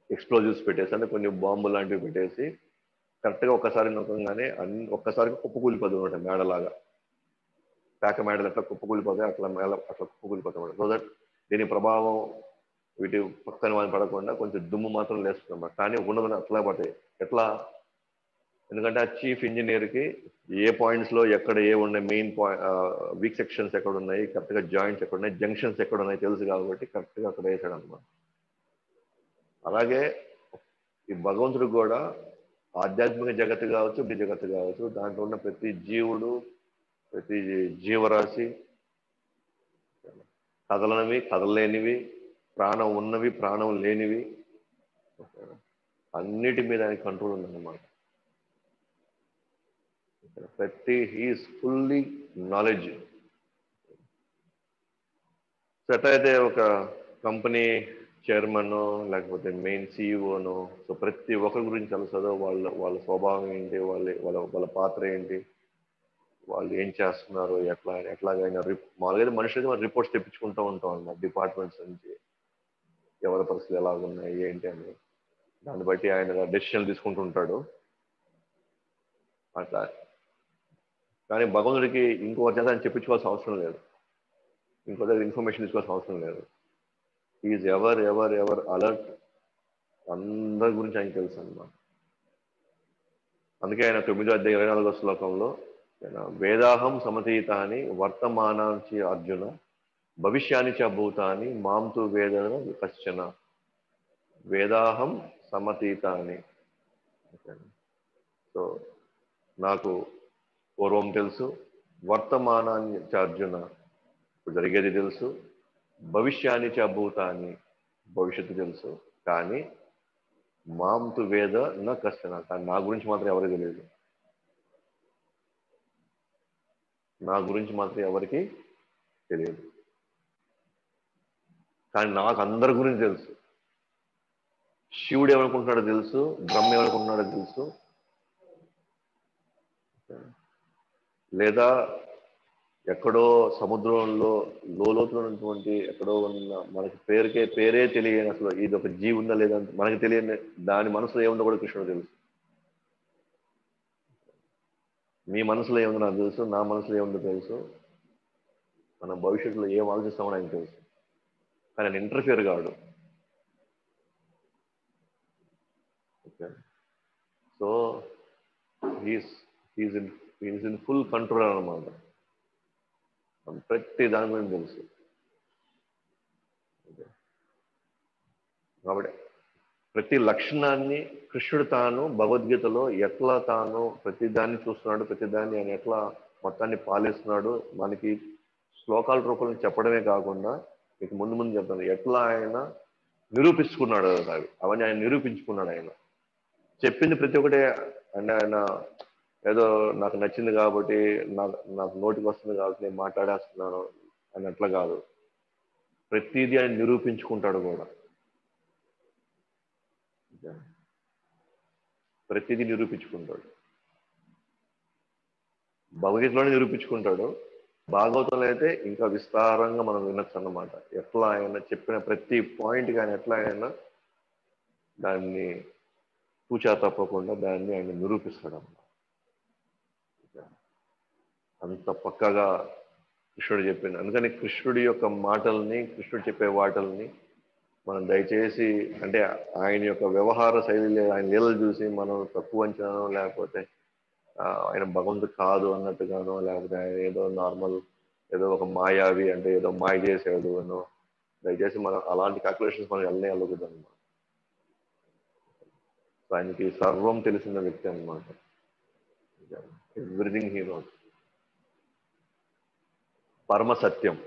Speaker 1: ఎక్స్ప్లోజివ్స్ పెట్టేసి, అంటే కొన్ని బాంబు లాంటివి పెట్టేసి కరెక్ట్గా ఒక్కసారి నొక్కగానే ఒక్కసారికి కుప్పకూలిపోతుంది అనమాట. మేడలాగా పేక మేడలు ఎట్లా కుప్పకూలిపోతాయి అట్లా కుప్పకూలిపోతాయి. సో దట్ దీని ప్రభావం వీటి పక్కన వాళ్ళు పడకుండా కొంచెం దుమ్ము మాత్రం లేస్తున్నాం. కానీ ఉన్నదని అట్లా పడతాయి. ఎట్లా? ఎందుకంటే ఆ చీఫ్ ఇంజనీర్కి ఏ పాయింట్స్లో ఎక్కడ ఏ ఉన్నాయి, మెయిన్ వీక్ సెక్షన్స్ ఎక్కడ ఉన్నాయి, కరెక్ట్గా జాయింట్స్ ఎక్కడ ఉన్నాయి, జంక్షన్స్ ఎక్కడ ఉన్నాయి తెలుసు కాబట్టి కరెక్ట్గా అక్కడ వేసాడు అనమాట. అలాగే ఈ భగవంతుడు కూడా ఆధ్యాత్మిక జగత్తు కావచ్చు, జగత్తు కావచ్చు, దాంట్లో ఉన్న ప్రతి జీవుడు, ప్రతి జీవరాశి, కదలనివి, కదలలేనివి, ప్రాణం ఉన్నవి, ప్రాణం లేనివి, అన్నిటి మీద ఆయన కంట్రోల్ ఉందన్నమాట. ప్రతి హీఈస్ ఫుల్లీ నాలెడ్జ్. సెట్ అయితే ఒక కంపెనీ చైర్మన్ లేకపోతే మెయిన్ సిఇఓను, సో ప్రతి ఒక్కరి గురించి తెలుస్తుందో, వాళ్ళ స్వభావం ఏంటి, వాళ్ళ పాత్ర ఏంటి, వాళ్ళు ఏం చేస్తున్నారు, ఎట్లాగైనా మామూలుగా మనుషులకి మనం రిపోర్ట్స్ తెప్పించుకుంటూ ఉంటాం అన్నమాట డిపార్ట్మెంట్స్ నుంచి, ఎవరి పరిస్థితులు ఎలాగున్నాయి ఏంటి అని. దాన్ని బట్టి ఆయన డెసిషన్లు తీసుకుంటుంటాడు అట్లా. కానీ భగవంతుడికి ఇంకో చేత ఆయన చెప్పించుకోవాల్సిన అవసరం లేదు, ఇంకో దగ్గర ఇన్ఫర్మేషన్ తీసుకోవాల్సిన అవసరం లేదు. Is ever alert. అందరి గురించి ఆయన తెలుసు అన్నమాట. అందుకే ఆయన 9వ అధ్యాయం 24వ శ్లోకంలో వేదాహం సమతీతాని వర్తమానాంచి అర్జున భవిష్యాన్ని చ భూతాని మాం తు వేదన కశ్చన. వేదాహం సమతీతాని. సో నాకు పూర్వం తెలుసు, వర్తమానాన్ని చ అర్జున ఇప్పుడు జరిగేది తెలుసు, భవిష్యాన్ని చ భూతాని భవిష్యత్తు తెలుసు, కానీ మాం తు వేద న కశ్చన, కానీ నా గురించి మాత్రం ఎవరికి తెలియదు. నా గురించి మాత్రం ఎవరికి తెలియదు, కానీ నాకు అందరి గురించి తెలుసు. శివుడు ఏమనుకుంటున్నాడో తెలుసు, బ్రహ్మ ఏమనుకుంటున్నాడో తెలుసు, లేదా ఎక్కడో సముద్రంలో లోతులో ఉన్నటువంటి ఎక్కడో ఉన్న మనకి పేరే తెలియని, అసలు ఇది ఒక జీవి ఉందా లేదా మనకి తెలియని దాని మనసులో ఏముందో కూడా కృష్ణుడు తెలుసు. మీ మనసులో ఏముందో నాకు తెలుసు, నా మనసులో ఏముందో తెలుసు, మన భవిష్యత్తులో ఏం ఆలోచిస్తామో ఆయనకు తెలుసు. కానీ ఆయన ఇంటర్ఫియర్ కాడు. Okay, so he's in full control అన్నమాట. ప్రతి దాని గురించి తెలుసు. కాబట్టి ప్రతి లక్షణాన్ని కృష్ణుడు తాను భగవద్గీతలో ఎట్లా తాను ప్రతిదాన్ని చూస్తున్నాడు, ప్రతిదాన్ని ఆయన ఎట్లా మొత్తాన్ని పాలిస్తున్నాడు మనకి శ్లోకాల రూపంలో చెప్పడమే కాకుండా మీకు ముందు ముందు చెప్తాను ఎట్లా ఆయన నిరూపించుకున్నాడు అవి అవన్నీ ఆయన నిరూపించుకున్నాడు. ఆయన చెప్పింది ప్రతి ఒక్కటే అంటే ఆయన ఏదో నాకు నచ్చింది కాబట్టి నాకు నోటికి వస్తుంది కాబట్టి నేను మాట్లాడేస్తున్నాను అని అట్లా కాదు. ప్రతిదీ ఆయన నిరూపించుకుంటాడు కూడా. ప్రతిదీ నిరూపించుకుంటాడు. భగవద్గీతలోనే నిరూపించుకుంటాడు. భాగవతంలో అయితే ఇంకా విస్తారంగా మనం వినొచ్చు అన్నమాట. ఎట్లా ఆయన చెప్పిన ప్రతి పాయింట్ కానీ ఎట్లా ఆయన దాన్ని తూచా తప్పకుండా దాన్ని ఆయన నిరూపిస్తాడు అన్నమాట. అంత పక్కగా కృష్ణుడు చెప్పింది. అందుకని కృష్ణుడి యొక్క మాటల్ని, కృష్ణుడు చెప్పే వాటల్ని మనం దయచేసి అంటే ఆయన యొక్క వ్యవహార శైలి, ఆయన లీలలు చూసి మనం తక్కువ అంచనానో లేకపోతే ఆయన భగవంతుడు కాదు అన్నట్టుగానో లేకపోతే ఆయన ఏదో నార్మల్ ఏదో ఒక మాయావి అంటే ఏదో మాయ చేసాడు అనో దయచేసి మనం అలాంటి క్యాల్కులేషన్స్ మనం వెళ్ళకూడదు అనమాట. ఆయనకి సర్వం తెలిసిన వ్యక్తి అనమాట. Everything he knows. పరమ సత్యం.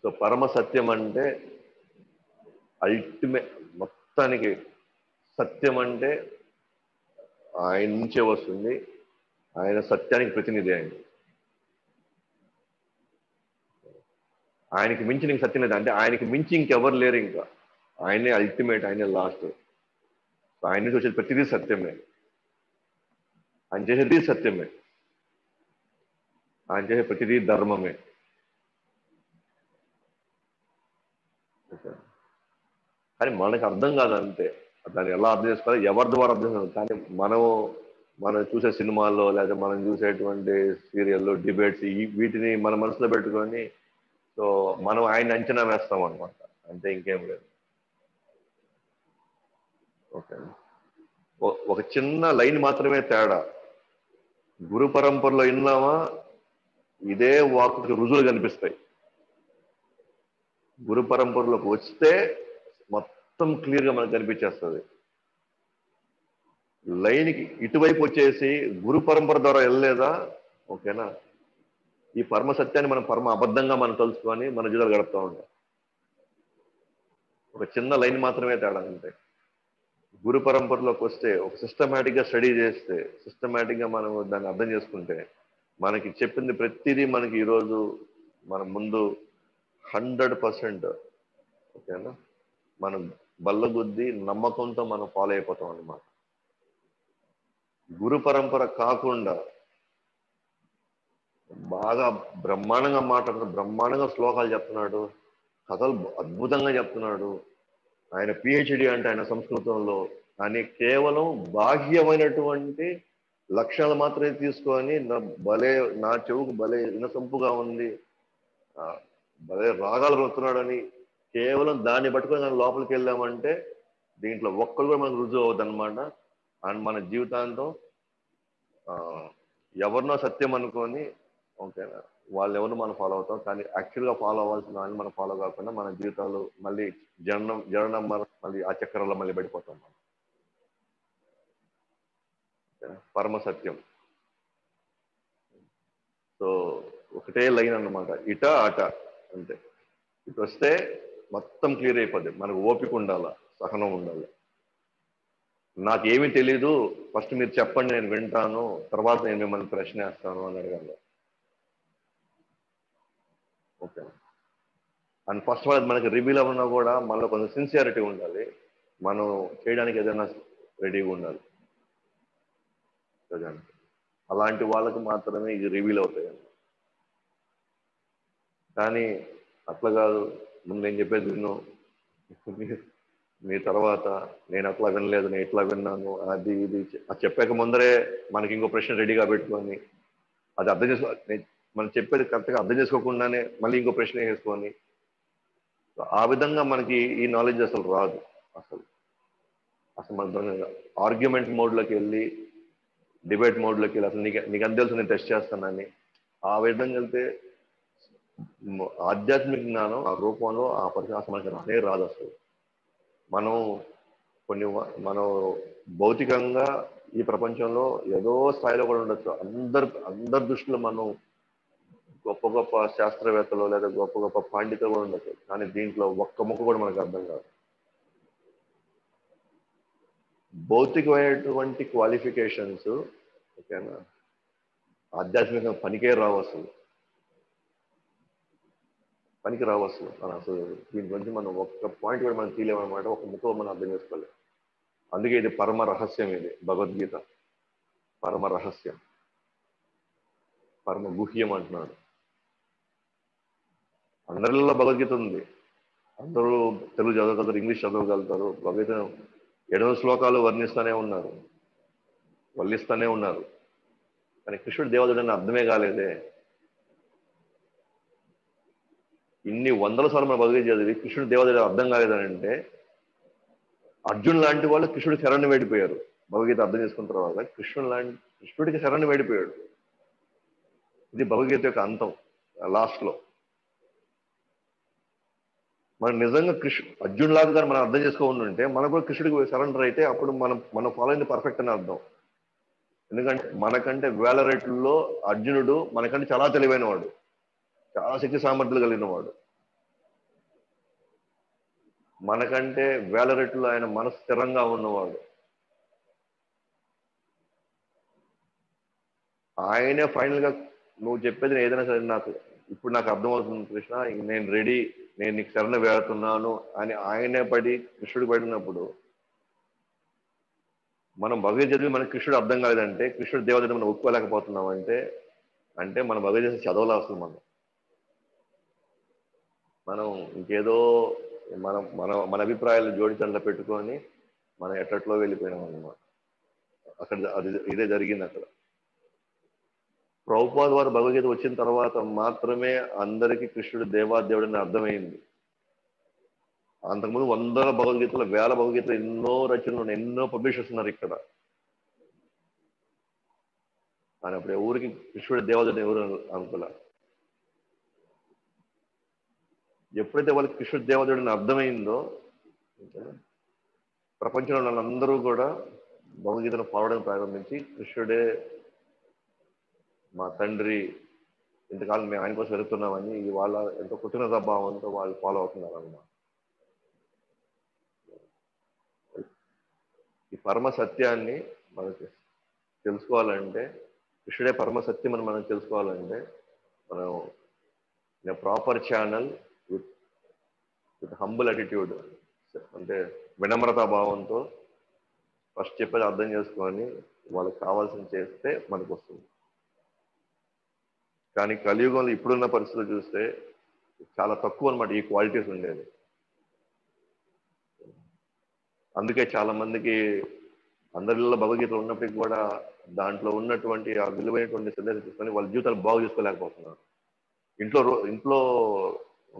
Speaker 1: సో పరమ సత్యం అంటే అల్టిమేట్ మొత్తానికి సత్యం అంటే ఆయన నుంచే వస్తుంది. ఆయన సత్యానికి ప్రతినిధి. ఆయనకి మించి నీకు సత్యం లేదు అంటే ఆయనకి మించి ఇంకెవరు లేరు. ఇంకా ఆయనే అల్టిమేట్, ఆయనే లాస్ట్. ఆయన నుంచి వచ్చేది ప్రతిదీ సత్యమే. ఆయన చేసేది సత్యమే. ఆయన చేసే ప్రతిదీ ధర్మమే. కానీ మనకు అర్థం కాదు అంతే. దాన్ని ఎలా అర్థం చేసుకోవాలి, ఎవరి ద్వారా అర్థం కాదు. కానీ మనం చూసే సినిమాల్లో లేదా మనం చూసేటువంటి సీరియల్లో డిబేట్స్ వీటిని మన మనసులో పెట్టుకొని సో మనం ఆయన అంచనా వేస్తాం అనమాట. అంతే, ఇంకేం లేదు. ఓకే, ఒక చిన్న లైన్ మాత్రమే తేడా. గురు పరంపరలో విన్నామా ఇదే వాక్కు రుజువులు కనిపిస్తాయి. గురు పరంపరలోకి వస్తే మొత్తం క్లియర్ గా మనకు కనిపించేస్తుంది. లైన్కి ఇటువైపు వచ్చేసి గురు పరంపర ద్వారా వెళ్ళలేదా, ఓకేనా, ఈ పరమ సత్యాన్ని మనం పరమ అబద్ధంగా మనం తెలుసుకొని మన జీవితాలు గడుపుతూ ఉంటాం. ఒక చిన్న లైన్ మాత్రమే తేడా అంతే. గురు పరంపరలోకి వస్తే ఒక సిస్టమేటిక్ గా స్టడీ చేస్తే, సిస్టమేటిక్ గా మనం దాన్ని అర్థం చేసుకుంటే మనకి చెప్పింది ప్రతిదీ మనకి ఈరోజు మన ముందు 100% ఓకేనా మనం బల్లగుద్ది నమ్మకంతో మనం ఫాలో అయిపోతాం అన్నమాట. గురు పరంపర కాకుండా బాగా బ్రహ్మాండంగా మాట్లాడుతున్నాడు, బ్రహ్మాండంగా శ్లోకాలు చెప్తున్నాడు, కథలు అద్భుతంగా చెప్తున్నాడు. ఆయన పిహెచ్డి అంటే ఆయన సంస్కృతంలో, కానీ కేవలం బాహ్యమైనటువంటి లక్షణాలు మాత్రమే తీసుకొని నా చెవుకు భలే వినసొంపుగా ఉంది, భలే రాగాలు పడుతున్నాడని కేవలం దాన్ని పట్టుకొని దాని లోపలికి వెళ్ళామంటే దీంట్లో ఒక్కరు కూడా మనకు రుజువు అవుతుంది అనమాట. అండ్ మన జీవితాంతం ఎవరినో సత్యం అనుకొని ఓకేనా వాళ్ళు ఎవరు మనం ఫాలో అవుతాం, కానీ యాక్చువల్గా ఫాలో అవ్వాల్సిన వాళ్ళని మనం ఫాలో కాకుండా మన జీవితాలు మళ్ళీ జననం మళ్ళీ ఆ చక్రంలో మళ్ళీ పడిపోతాం మనం. పరమ సత్యం. సో ఒకటే లైన్ అన్నమాట, ఇట అట అంతే. ఇటు వస్తే మొత్తం క్లియర్ అయిపోద్ది. మనకు ఓపిక ఉండాలి, సహనం ఉండాలి. నాకేమీ తెలీదు, ఫస్ట్ మీరు చెప్పండి నేను వింటాను, తర్వాత నేను మిమ్మల్ని ప్రశ్న వేస్తాను అని అడగాలి. Okay, and first of all మనకి రివీల్ అవ్వనా కూడా మనలో కొంచెం సిన్సియారిటీ ఉండాలి, మనం చేయడానికి ఏదైనా రెడీగా ఉండాలి. అలాంటి వాళ్ళకి మాత్రమే ఇది రివీల్ అవుతాయి. కానీ అట్లా కాదు, ముందు నేను చెప్పేది విను, మీ తర్వాత నేను అట్లా వినలేదు నేను ఇట్లా విన్నాను అది ఇది అది చెప్పాక ముందరే మనకి ఇంకో ప్రశ్న రెడీగా పెట్టుకొని అది అర్థం చేసుకో, మనం చెప్పేది కరెక్ట్గా అర్థం చేసుకోకుండానే మళ్ళీ ఇంకో ప్రశ్న వేసుకొని ఆ విధంగా మనకి ఈ నాలెడ్జ్ అసలు రాదు. అసలు మన ఆర్గ్యుమెంట్ మోడ్లోకి వెళ్ళి డిబేట్ మోడ్లోకి వెళ్ళి అసలు నీకు అంత తెలుసు నేను టెస్ట్ చేస్తానని ఆ విధంగా వెళ్తే ఆధ్యాత్మిక జ్ఞానం ఆ రూపంలో ఆ పరిస్థితి అసలు మనకి రానే రాదు. అసలు మనం కొన్ని మనం భౌతికంగా ఈ ప్రపంచంలో ఏదో స్థాయిలో కూడా ఉండొచ్చు. అందరి దృష్టిలో మనం గొప్ప గొప్ప శాస్త్రవేత్తలు లేదా గొప్ప గొప్ప పాండితులు కూడా ఉండొచ్చు. కానీ దీంట్లో ఒక్క ముక్క కూడా మనకు అర్థం కాదు. భౌతికమైనటువంటి క్వాలిఫికేషన్స్ ఓకేనా, ఆధ్యాత్మికంగా పనికే రావు అసలు, పనికి రావు అసలు. మనం అసలు దీని గురించి మనం ఒక్క పాయింట్ కూడా మనం తీయలేమన్నమాట, ఒక ముక్క మనం అర్థం చేసుకోలేదు. అందుకే ఇది పరమ రహస్యం, ఇది భగవద్గీత పరమ రహస్యం, పరమ గుహ్యం అంటున్నాడు. అందరిలో భగవద్గీత ఉంది, అందరూ తెలుగు చదవగలుగుతారు, ఇంగ్లీష్ చదవగలుగుతారు. భగవద్గీత 700 శ్లోకాలు వర్ణిస్తూనే ఉన్నారు, వల్లిస్తూనే ఉన్నారు. కానీ కృష్ణుడు దేవతడు అని అర్థమే కాలేదే. ఇన్ని వందల సార్లు మన భగవద్గీత చదివి కృష్ణుడు దేవతడు అర్థం కాలేదని అంటే, అర్జున్ లాంటి వాళ్ళు కృష్ణుడికి శరణ్ణి వేడిపోయారు. భగవద్గీత అర్థం చేసుకున్న తర్వాత కృష్ణుడికి శరణ్ణి వేడిపోయాడు. ఇది భగవద్గీత యొక్క అంతం. లాస్ట్ లో మనం నిజంగా అర్జున్ లాగా కానీ మనం అర్థం చేసుకోవాలి ఉంటే, మనం కూడా కృష్ణుడికి సరెండర్ అయితే అప్పుడు మనం ఫాలో అయింది పర్ఫెక్ట్ అని అర్థం. ఎందుకంటే మనకంటే వేల రెట్లలో అర్జునుడు మనకంటే చాలా తెలివైన వాడు, చాలా శక్తి సామర్థ్యాలు కలిగిన వాడు. మనకంటే వేల రెట్లు ఆయన మనసు స్థిరంగా ఉన్నవాడు. ఆయనే ఫైనల్ గా నువ్వు చెప్పేది ఏదైనా సరే ఇప్పుడు నాకు అర్థమవుతుంది కృష్ణ, నేను రెడీ, నేను నీకు శరణ వేడుతున్నాను అని ఆయనే కృష్ణుడు పడినప్పుడు, మనం భగవద్గీత చదివి మనకి కృష్ణుడు అర్థం కాలేదంటే, కృష్ణుడు దేవతను మనం ఒప్పుకోలేకపోతున్నాం అంటే మన భగవద్గీత చదవలే అసలు. మనం ఇంకేదో మన అభిప్రాయాలు జోడించడంలో పెట్టుకొని మనం ఎట్లట్లో వెళ్ళిపోయినాం అన్నమాట. ఇదే జరిగింది అక్కడ. ప్రభుపాద వారు భగవద్గీత వచ్చిన తర్వాత మాత్రమే అందరికీ కృష్ణుడు దేవాదేవుడని అర్థమైంది. అంతకుముందు వందల భగవద్గీతలు, వేల భగవద్గీతలు, ఎన్నో రచనలు, ఎన్నో పబ్లిషర్స్ ఉన్నారు ఇక్కడ. కానీ అప్పుడు ఎవరికి కృష్ణుడు దేవాదేవుడు ఎవరు అనుకోలే. ఎప్పుడైతే వాళ్ళకి కృష్ణుడు దేవాదేవుడిని అర్థమైందో, ప్రపంచంలో వాళ్ళందరూ కూడా భగవద్గీతను పాడడం ప్రారంభించి, కృష్ణుడే మా తండ్రి, ఇంతకాలం మేము ఆయన కోసం వెళ్తున్నామని వాళ్ళ ఎంతో కృతజ్ఞతా భావంతో వాళ్ళు ఫాలో అవుతున్నారు అన్నమాట. ఈ పరమ సత్యాన్ని మనకి తెలుసుకోవాలంటే, కృష్ణుడే పరమ సత్యం అని మనం తెలుసుకోవాలంటే, మనం proper channel with humble attitude, అంటే వినమ్రతా భావంతో ఫస్ట్ చెప్పేది అర్థం చేసుకొని వాళ్ళకి కావాల్సింది చేస్తే మనకు వస్తుంది. కానీ కలియుగంలో ఇప్పుడున్న పరిస్థితులు చూస్తే చాలా తక్కువ అనమాట ఈ క్వాలిటీస్ ఉండేది. అందుకే చాలా మందికి అందరిలో భగవద్గీతలు ఉన్నప్పటికీ కూడా దాంట్లో ఉన్నటువంటి ఆ విలువైనటువంటి శ్రద్ధ తీసుకొని వాళ్ళ జీవితాలు బాగు చేసుకోలేకపోతున్నారు. ఇంట్లో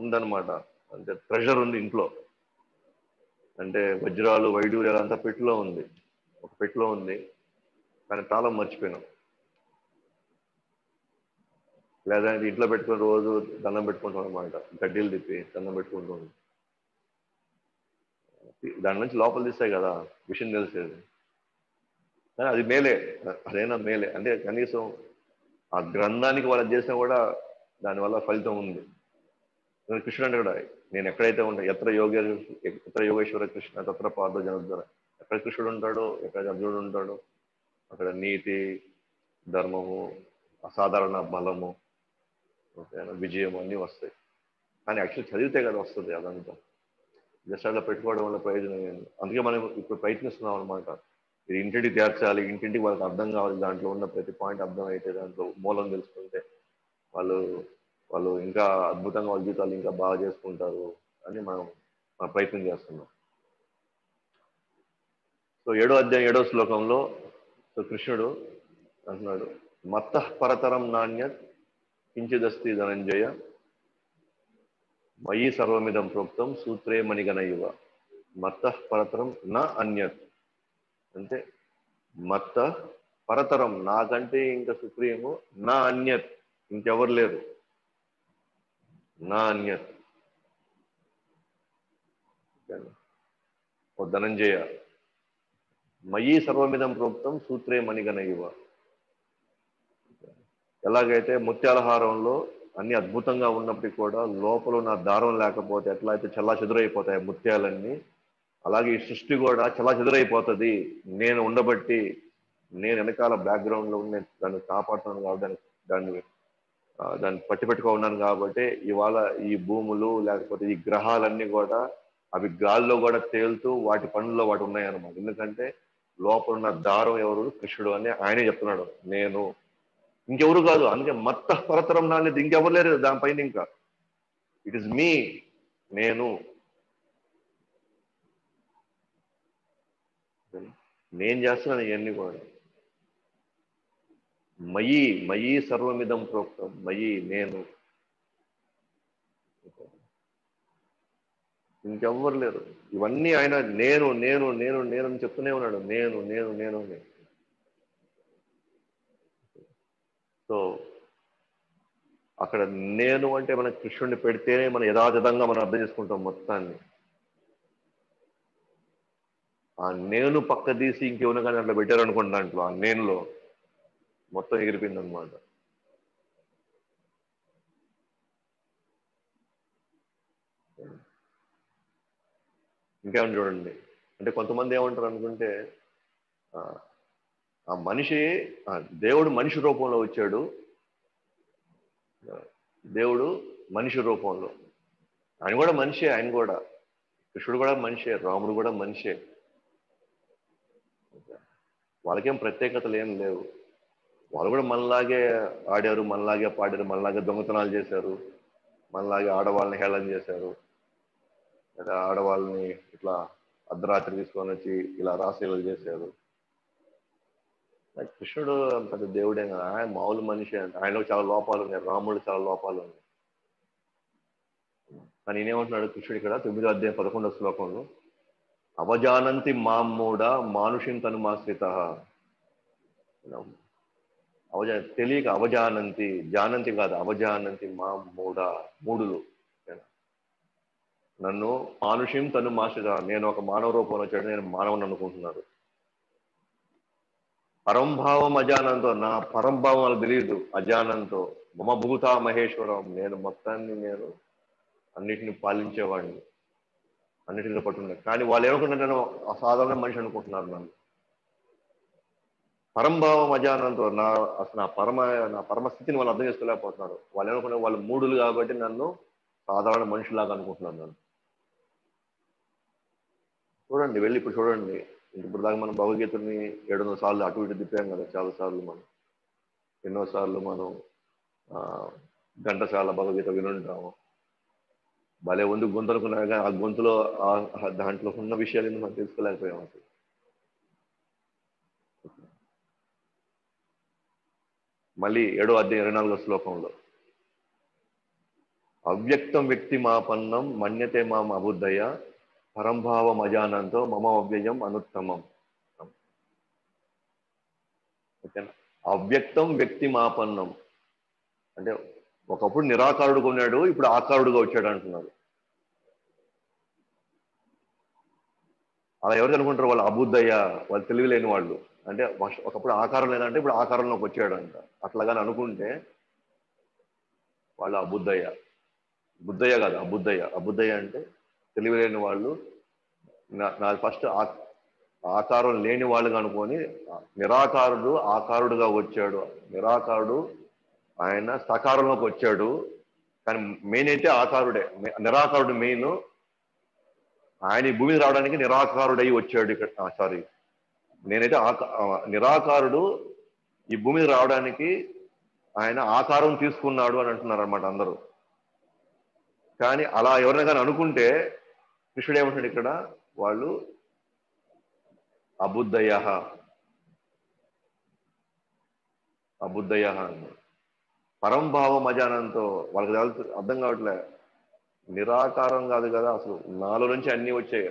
Speaker 1: ఉందన్నమాట, అంటే ట్రెజర్ ఉంది ఇంట్లో, అంటే వజ్రాలు వైడూర్యాలు అంతా పెట్టిలో ఉంది, ఒక పెట్టిలో ఉంది, కానీ తాళం మర్చిపోయినాం. లేదంటే ఇంట్లో పెట్టుకుని రోజు దండం పెట్టుకుంటాం అనమాట, గడ్డీలు తిప్పి దండం పెట్టుకుంటూ. దాని నుంచి లోపల తీస్తాయి కదా విషయం తెలిసేది. కానీ అది మేలే, అదైనా మేలే. అంటే కనీసం ఆ గ్రంథానికి వాళ్ళు చేసినా కూడా దానివల్ల ఫలితం ఉంది. కృష్ణుడు అంటే కూడా, నేను ఎక్కడైతే ఉంటా, ఎత్ర యోగేశ్వర కృష్ణ తత్ర పార్థో జనోద్ధర, ఎక్కడ కృష్ణుడు ఉంటాడో, ఎక్కడ అర్జునుడు ఉంటాడో అక్కడ నీతి, ధర్మము, అసాధారణ బలము, విజయం అన్నీ వస్తాయి. కానీ యాక్చువల్ చదివితే కదా వస్తుంది అదంతా. జస్ట్ అలా పెట్టుకోవడం వల్ల ప్రయోజనం ఏంటి? అందుకే మనం ఇప్పుడు ప్రయత్నిస్తున్నాం అనమాట. ఇది ఇంటింటికి చేర్చాలి, ఇంటింటికి వాళ్ళకి అర్థం కావాలి, దాంట్లో ఉన్న ప్రతి పాయింట్ అర్థం అయితే, దాంట్లో మూలం తెలుసుకుంటే వాళ్ళు ఇంకా అద్భుతంగా వాళ్ళ జీవితాలు ఇంకా బాగా చేసుకుంటారు అని మనం ప్రయత్నం చేస్తున్నాం. సో 7వ అధ్యాయం 7వ శ్లోకంలో కృష్ణుడు అంటున్నాడు, మత్తః పరతరం నాణ్యత్ కించిదస్తి ధనంజయ మయి సర్వమిదం ప్రోక్తం సూత్రే మణిగణ ఇవ. మత్తః పరతరం నా అన్యత్ అంటే, మత్తః పరతరం నాకంటే ఇంకా సుప్రీము, నా అన్యత్ ఇంకెవరు లేరు, నా అన్యత్. ఓ ధనంజయ, మయీ సర్వమిదం ప్రోక్తం సూత్రే మణిగణ ఇవ. ఎలాగైతే ముత్యాల హారంలో అన్ని అద్భుతంగా ఉన్నప్పటికీ కూడా లోపల ఉన్న దారం లేకపోతే ఎట్లా అయితే చల్లా చెదురైపోతాయి ముత్యాలన్నీ, అలాగే ఈ సృష్టి కూడా చల్లా చెదురైపోతుంది. నేను ఉండబట్టి, నేను వెనకాల బ్యాక్గ్రౌండ్లో ఉండి దాన్ని కాపాడుతున్నాను కాబట్టి, దాన్ని పట్టి పెట్టుకున్నాను కాబట్టి ఇవాళ ఈ భూములు లేకపోతే ఈ గ్రహాలన్నీ కూడా అవి గాల్లో కూడా తేలుతూ వాటి పనుల్లో వాటి ఉన్నాయన్నమాట. ఎందుకంటే లోపల ఉన్న దారం ఎవరు? కృష్ణుడు అని ఆయనే చెప్తున్నాడు. నేను ఇంకెవరు కాదు. అందుకే మత్త పరతరం నానేది ఇంకెవరు లేరు దానిపైన. ఇంకా ఇట్ ఇస్ మీ, నేను చేస్తున్నాను ఇవన్నీ కూడా. మయీ సర్వమిదం ప్రోక్తం, నేను, ఇంకెవ్వరు లేరు. ఇవన్నీ ఆయన నేను నేను నేను నేను అని చెప్తూనే ఉన్నాడు. నేను నేను నేను అని. సో అక్కడ నేను అంటే మన కృష్ణుడిని పెడితేనే మనం యథాతథంగా మనం అర్థం చేసుకుంటాం మొత్తాన్ని. ఆ నేను పక్క తీసి ఇంకేమైనా కానీ అట్లా పెట్టారు అనుకోండి, దాంట్లో ఆ నేనులో మొత్తం ఎగిరిపోయింది అనమాట. ఇంకేమని చూడండి, అంటే కొంతమంది ఏమంటారు అనుకుంటే ఆ మనిషి, దేవుడు మనిషి రూపంలో వచ్చాడు, దేవుడు మనిషి రూపంలో, ఆయన కూడా మనిషే, ఆయన కూడా కృష్ణుడు కూడా మనిషే, రాముడు కూడా మనిషే. వాళ్ళకేం ప్రత్యేకతలు ఏం లేవు. వాళ్ళు కూడా మనలాగే ఆడారు, మనలాగే పాడారు, మనలాగే దొంగతనాలు చేశారు, మనలాగే ఆడవాళ్ళని హేళన చేశారు, లేదా ఆడవాళ్ళని ఇట్లా అర్ధరాత్రి తీసుకొని వచ్చి ఇలా రాసేలు చేశారు. కృష్ణుడు పెద్ద దేవుడే కదా, ఆయన మామూలు మనిషి. అంటే ఆయనలో చాలా లోపాలు ఉన్నాయి, రాముడు చాలా లోపాలు ఉన్నాయి. కానీ నేనేమంటున్నాడు కృష్ణుడు ఇక్కడ 9వ అధ్యాయం 11వ శ్లోకంలో, అవజానంతి మామూడ మానుషిం తనుమాశ్రిత. తెలియక అవజానంతి, జానంతి కాదు, అవజానంతి మామూడ, మూడులు. నన్ను మానుషిం తనుమాశ్రిత, నేను ఒక మానవ రూపంలో వచ్చాడు, నేను మానవుని అనుకుంటున్నారు. పరంభావం అజానంతో, నా పరంభావం వాళ్ళకి తెలియదు. అజానంతో మమ భూత మహేశ్వరం, నేను మొత్తాన్ని, నేను అన్నిటిని పాలించేవాడిని, అన్నిటిని పట్టున్నాను. కానీ వాళ్ళు ఏమనుకుంటారు, నేను అసాధారణ మనిషి అనుకుంటున్నారు నన్ను. పరంభావం అజానంతో, అసలు నా పరమస్థితిని వాళ్ళు అర్థం చేసుకోలేకపోతున్నారు. వాళ్ళు ఏమనుకున్నారు, వాళ్ళు మూడులు కాబట్టి నన్ను సాధారణ మనుషులాగా అనుకుంటున్నారు నన్ను. చూడండి, వెళ్ళి ఇప్పుడు చూడండి. ఇప్పుడు దాకా మనం భగవద్గీతని 700 సార్లు అటు ఇటు తిప్పాం కదా, చాలా సార్లు మనం, ఎన్నోసార్లు మనం ఘంటసాల భగవద్గీత వినుంటాము. భలే ఉంది గొంతు అనుకున్నా, కానీ ఆ గొంతులో దాంట్లో ఉన్న విషయాలు మనం తెలుసుకోలేకపోయాం అసలు. మళ్ళీ 7వ అధ్యాయం 24వ శ్లోకంలో, అవ్యక్తం వ్యక్తి మాపన్నం మన్యతే మాం అబుద్ధయ పరంభావం అజానంతో మమ అవ్యయం అనుత్తమం. ఓకేనా? అవ్యక్తం వ్యక్తి మాపన్నం అంటే ఒకప్పుడు నిరాకారుడుగా ఉన్నాడు, ఇప్పుడు ఆకారుడుగా వచ్చాడు అంటున్నారు. అలా ఎవరు అనుకుంటారు? వాళ్ళు అబుద్ధయ్య, వాళ్ళు తెలివి లేని వాళ్ళు. అంటే ఒకప్పుడు ఆకారం లేదంటే ఇప్పుడు ఆకారంలోకి వచ్చాడు అంట. అట్లాగాని అనుకుంటే వాళ్ళు అబుద్ధయ్య. బుద్ధయ్య కాదు, అబుద్ధయ్య. అబుద్ధయ్య అంటే తెలివి లేని వాళ్ళు. నాది ఫస్ట్ ఆకారం లేని వాళ్ళుగా అనుకొని, నిరాకారుడు ఆకారుడుగా వచ్చాడు, నిరాకారుడు ఆయన సకారంలోకి వచ్చాడు. కానీ మెయిన్ అయితే ఆకారుడే, నిరాకారుడు మెయిన్. ఆయన ఈ భూమికి రావడానికి నిరాకారుడై వచ్చాడు ఇక్కడ. సారీ, నేనైతే నిరాకారుడు ఈ భూమికి రావడానికి ఆయన ఆకారం తీసుకున్నాడు అని అంటున్నారు అనమాట అందరూ. కానీ అలా ఎవరైనా కానీ అనుకుంటే కృష్ణుడు ఏమంటాడు ఇక్కడ, వాళ్ళు అబుద్ధయ అన్నాడు. పరంభావం అజానంతో, వాళ్ళకి అర్థం కావట్లే. నిరాకారం కాదు కదా అసలు, నాలో నుంచి అన్ని వచ్చాయి.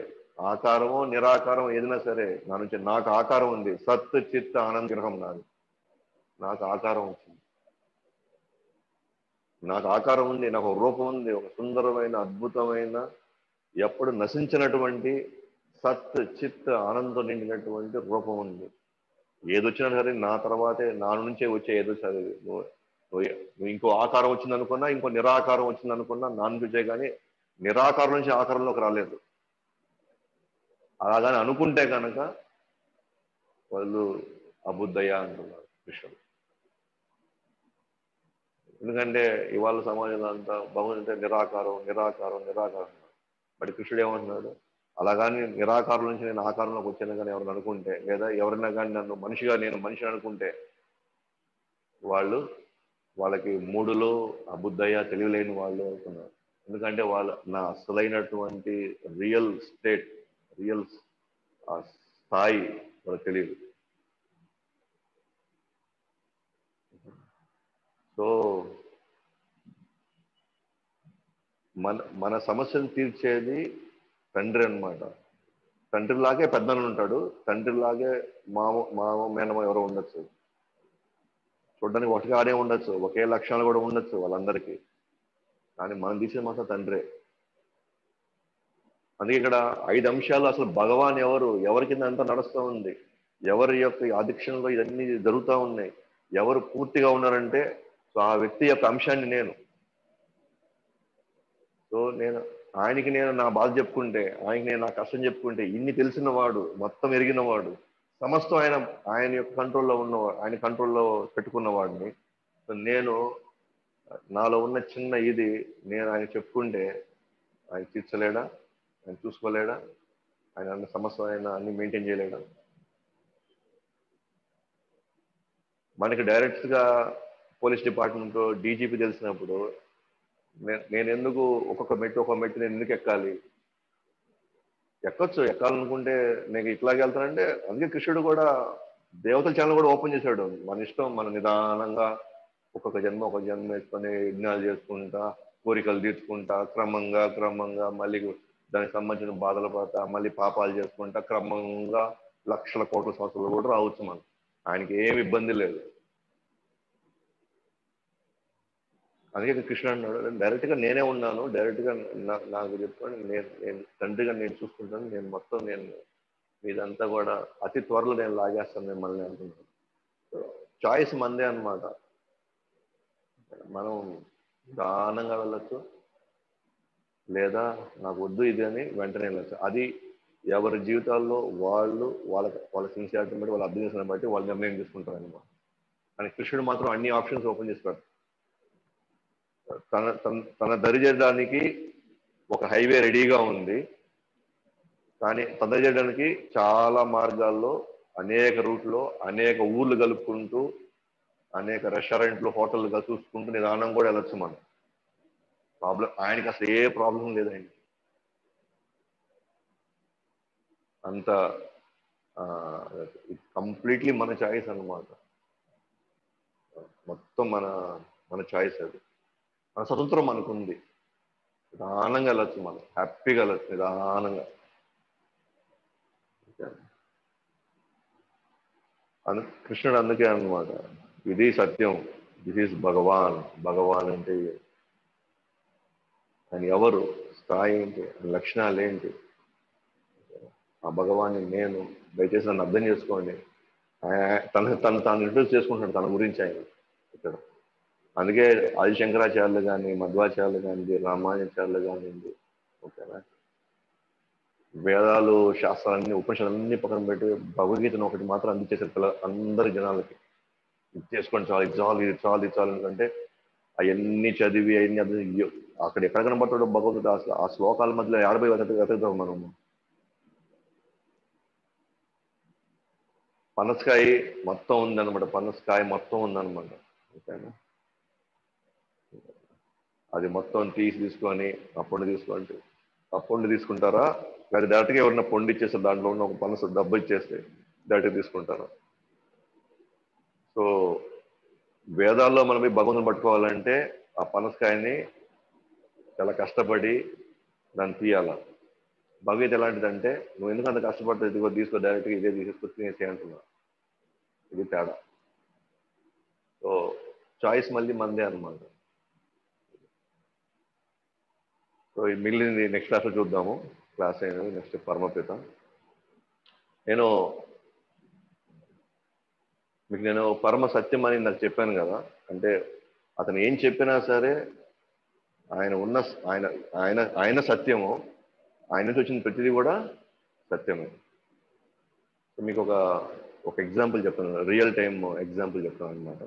Speaker 1: ఆకారమో నిరాకారం ఏదైనా సరే నా నుంచి, నాకు ఆకారం ఉంది. సత్ చిత్ ఆనంద గ్రహం నాది. నాకు ఆకారం వచ్చింది, నాకు ఆకారం ఉంది, నాకు ఒక రూపం ఉంది, ఒక సుందరమైన అద్భుతమైన ఎప్పుడు నశించినటువంటి సత్ చిత్ ఆనందం నిండినటువంటి రూపం ఉంది. ఏదొచ్చినా సరే నా తర్వాతే నా నుంచే వచ్చే ఏదో సరే నువ్వు ఇంకో ఆకారం వచ్చింది అనుకున్నా, ఇంకో నిరాకారం వచ్చింది అనుకున్నా నాన్ నుంచే కానీ నిరాకారం నుంచి ఆకారంలోకి రాలేదు. అలాగని అనుకుంటే కనుక వాళ్ళు అబుద్ధయ్య అంటున్నారు కృష్ణుడు. ఎందుకంటే ఇవాళ సమాజంలో అంతా భగవంతుడు నిరాకారం నిరాకారం నిరాకారం. బట్ కృష్ణుడు ఏమంటున్నాడు, అలాగాని నిరాకారం నుంచి నేను ఆకారంలోకి వచ్చాను కానీ ఎవరిని అనుకుంటే, లేదా ఎవరైనా కానీ నన్ను మనిషిగా నేను మనిషిని అనుకుంటే వాళ్ళకి మూడులో అబుద్ధయ్య తెలియలేని వాళ్ళు అనుకున్నారు. ఎందుకంటే నా అసలైనటువంటి రియల్ స్టేట్, రియల్ ఆ స్థాయి వాళ్ళకి తెలియదు. సో మన సమస్యను తీర్చేది తండ్రి అన్నమాట. తండ్రిలాగే పెద్దలు ఉంటాడు, తండ్రిలాగే మామ మేనమ ఎవరో ఉండొచ్చు, చూడడానికి ఒకటిగా ఆడే ఉండొచ్చు, ఒకే లక్షణాలు కూడా ఉండొచ్చు వాళ్ళందరికీ, కానీ మనం తీసేది మాత్రం తండ్రే. అందుకే ఇక్కడ 5 అంశాలు అసలు భగవాన్ ఎవరి కింద అంతా నడుస్తూ ఉంది, ఎవరి యొక్క అధిక్షణలో ఇవన్నీ జరుగుతూ ఉన్నాయి, ఎవరు పూర్తిగా ఉన్నారంటే సో ఆ వ్యక్తి యొక్క అంశాన్ని నేను. సో ఆయనకి నేను నా బాధ చెప్పుకుంటే, ఆయనకి నేను నా కష్టం చెప్పుకుంటే, ఇన్ని తెలిసిన వాడు, మొత్తం ఎరిగిన వాడు, సమస్తం ఆయన యొక్క కంట్రోల్లో ఉన్నవాడు, ఆయన కంట్రోల్లో పెట్టుకున్న వాడిని నేను నాలో ఉన్న చిన్న ఇది నేను ఆయన చెప్పుకుంటే ఆయన తీర్చలేడా, ఆయన చూసుకోలేడా, ఆయన అన్న సమస్య ఆయన అన్ని మెయింటైన్ చేయలేడా? మనకి డైరెక్ట్గా పోలీస్ డిపార్ట్మెంట్ డీజీపీ తెలిసినప్పుడు నేను ఎందుకు ఒక్కొక్క మెట్టు నేను ఎందుకు ఎక్కాలి? ఎక్కాలనుకుంటే నేను ఇట్లాగే వెళ్తానంటే. అందుకే కృష్ణుడు కూడా దేవతల ఛానల్ కూడా ఓపెన్ చేశాడు. మన ఇష్టం, మన నిదానంగా ఒక్కొక్క జన్మ వేసుకొని యజ్ఞాలు చేసుకుంటా, కోరికలు తీర్చుకుంటా, క్రమంగా మళ్ళీ దానికి సంబంధించిన బాధలు పడతా, మళ్ళీ పాపాలు చేసుకుంటా, క్రమంగా లక్షల కోట్ల సంవత్సరాలు కూడా రావచ్చు మనం. ఆయనకి ఏమి ఇబ్బంది లేదు. అందుకే కృష్ణుడు అన్నాడు, డైరెక్ట్గా నేనే ఉన్నాను, డైరెక్ట్గా నాకు చెప్పుకొని నేను తండ్రిగా నేను చూసుకుంటాను, నేను మొత్తం మీదంతా కూడా అతి త్వరలో నేను లాగేస్తాను మిమ్మల్ని అంటున్నాను. చాయిస్ మందే అన్నమాట. మనం దానంగా వెళ్ళొచ్చు, లేదా నాకు వద్దు ఇది అని వెంటనే వెళ్ళచ్చు. అది ఎవరి జీవితాల్లో వాళ్ళ సిన్సియారిటీని బట్టి, వాళ్ళ అభ్యాసాన్ని బట్టి వాళ్ళు నిర్ణయం తీసుకుంటారు అనమాట. కానీ కృష్ణుడు మాత్రం అన్ని ఆప్షన్స్ ఓపెన్ చేసి పెడతాడు. తన దరి చేయడానికి ఒక హైవే రెడీగా ఉంది, కానీ తన చేయడానికి చాలా మార్గాల్లో, అనేక రూట్లో, అనేక ఊర్లు కలుపుకుంటూ, అనేక రెస్టారెంట్లు, హోటల్గా చూసుకుంటూ నిదానం కూడా వెళ్ళొచ్చు మనం. ఆయనకి అసలు ఏ ప్రాబ్లం లేదండి. అంత కంప్లీట్లీ మన చాయిస్ అన్నమాట. మొత్తం మన చాయిస్ అది. మన స్వతంత్రం మనకుంది. నిదానంగా వెళ్ళొచ్చు, మనం హ్యాపీగా వెళ్ళొచ్చు నిదానంగా. కృష్ణుడు అందుకే అన్నమాట, ఇది సత్యం, దిస్ ఈజ్ భగవాన్ అంటే ఆయన ఎవరు, స్థాయి ఏంటి, లక్షణాలు ఏంటి, ఆ భగవాన్ని నేను దయచేసి నన్ను అర్థం చేసుకోండి. తాను ఇంట్రొడ్యూస్ చేసుకుంటున్నాడు తన గురించి ఆయన ఇక్కడ. అందుకే ఆది శంకరాచార్యులు కానీ, మధ్వాచార్యులు కానీ, రామానుజాచార్యులు కానివ్వండి, ఓకేనా, వేదాలు, శాస్త్రాలన్నీ, ఉపనిషత్తులన్నీ పక్కన పెట్టి భగవద్గీతను ఒకటి మాత్రం అందించేసారు అందరి జనాలకి. ఇది చేసుకోండి చాలు, ఇది చాలు ఎందుకంటే అవన్నీ చదివి అవన్నీ అక్కడ ఎక్కడ కనబడతాడో భగవద్గీత అసలు ఆ శ్లోకాల మధ్యలో 50 వెతుకుతాం మనము. పనసకాయ మొత్తం ఉందన్నమాట, ఓకేనా. అది మొత్తం తీసుకొని ఆ పండు తీసుకుంటారా, లేదా డైరెక్ట్గా ఎవరైనా పండు ఇచ్చేస్తే దాంట్లో ఉన్న ఒక పనస డబ్బు ఇచ్చేస్తే డైరెక్ట్గా తీసుకుంటారా? సో వేదాల్లో మనం భగవంతుని పట్టుకోవాలంటే ఆ పనసకాయని చాలా కష్టపడి దాన్ని తీయాల. భగవద్గీత ఎలాంటిదంటే, నువ్వు ఎందుకు అంత కష్టపడుతుంది, ఇదిగో తీసుకో, డైరెక్ట్గా ఇదే తీసుకొచ్చి తినేసి అంటున్నా. ఇది తేడా. సో చాయిస్ మళ్ళీ మందే అనమాట. సో మిగిలింది నెక్స్ట్ క్లాస్లో చూద్దాము. క్లాస్ అయినది నెక్స్ట్ పరమపిత. నేను మీకు నేను పరమ సత్యం అని నాకు చెప్పాను కదా, అంటే అతను ఏం చెప్పినా సరే ఆయన ఉన్న ఆయన ఆయన ఆయన సత్యము, ఆయన నుంచి వచ్చిన ప్రతిదీ కూడా సత్యమే. మీకు ఒక ఎగ్జాంపుల్ చెప్తాను, రియల్ టైమ్ ఎగ్జాంపుల్ చెప్తాను అనమాట.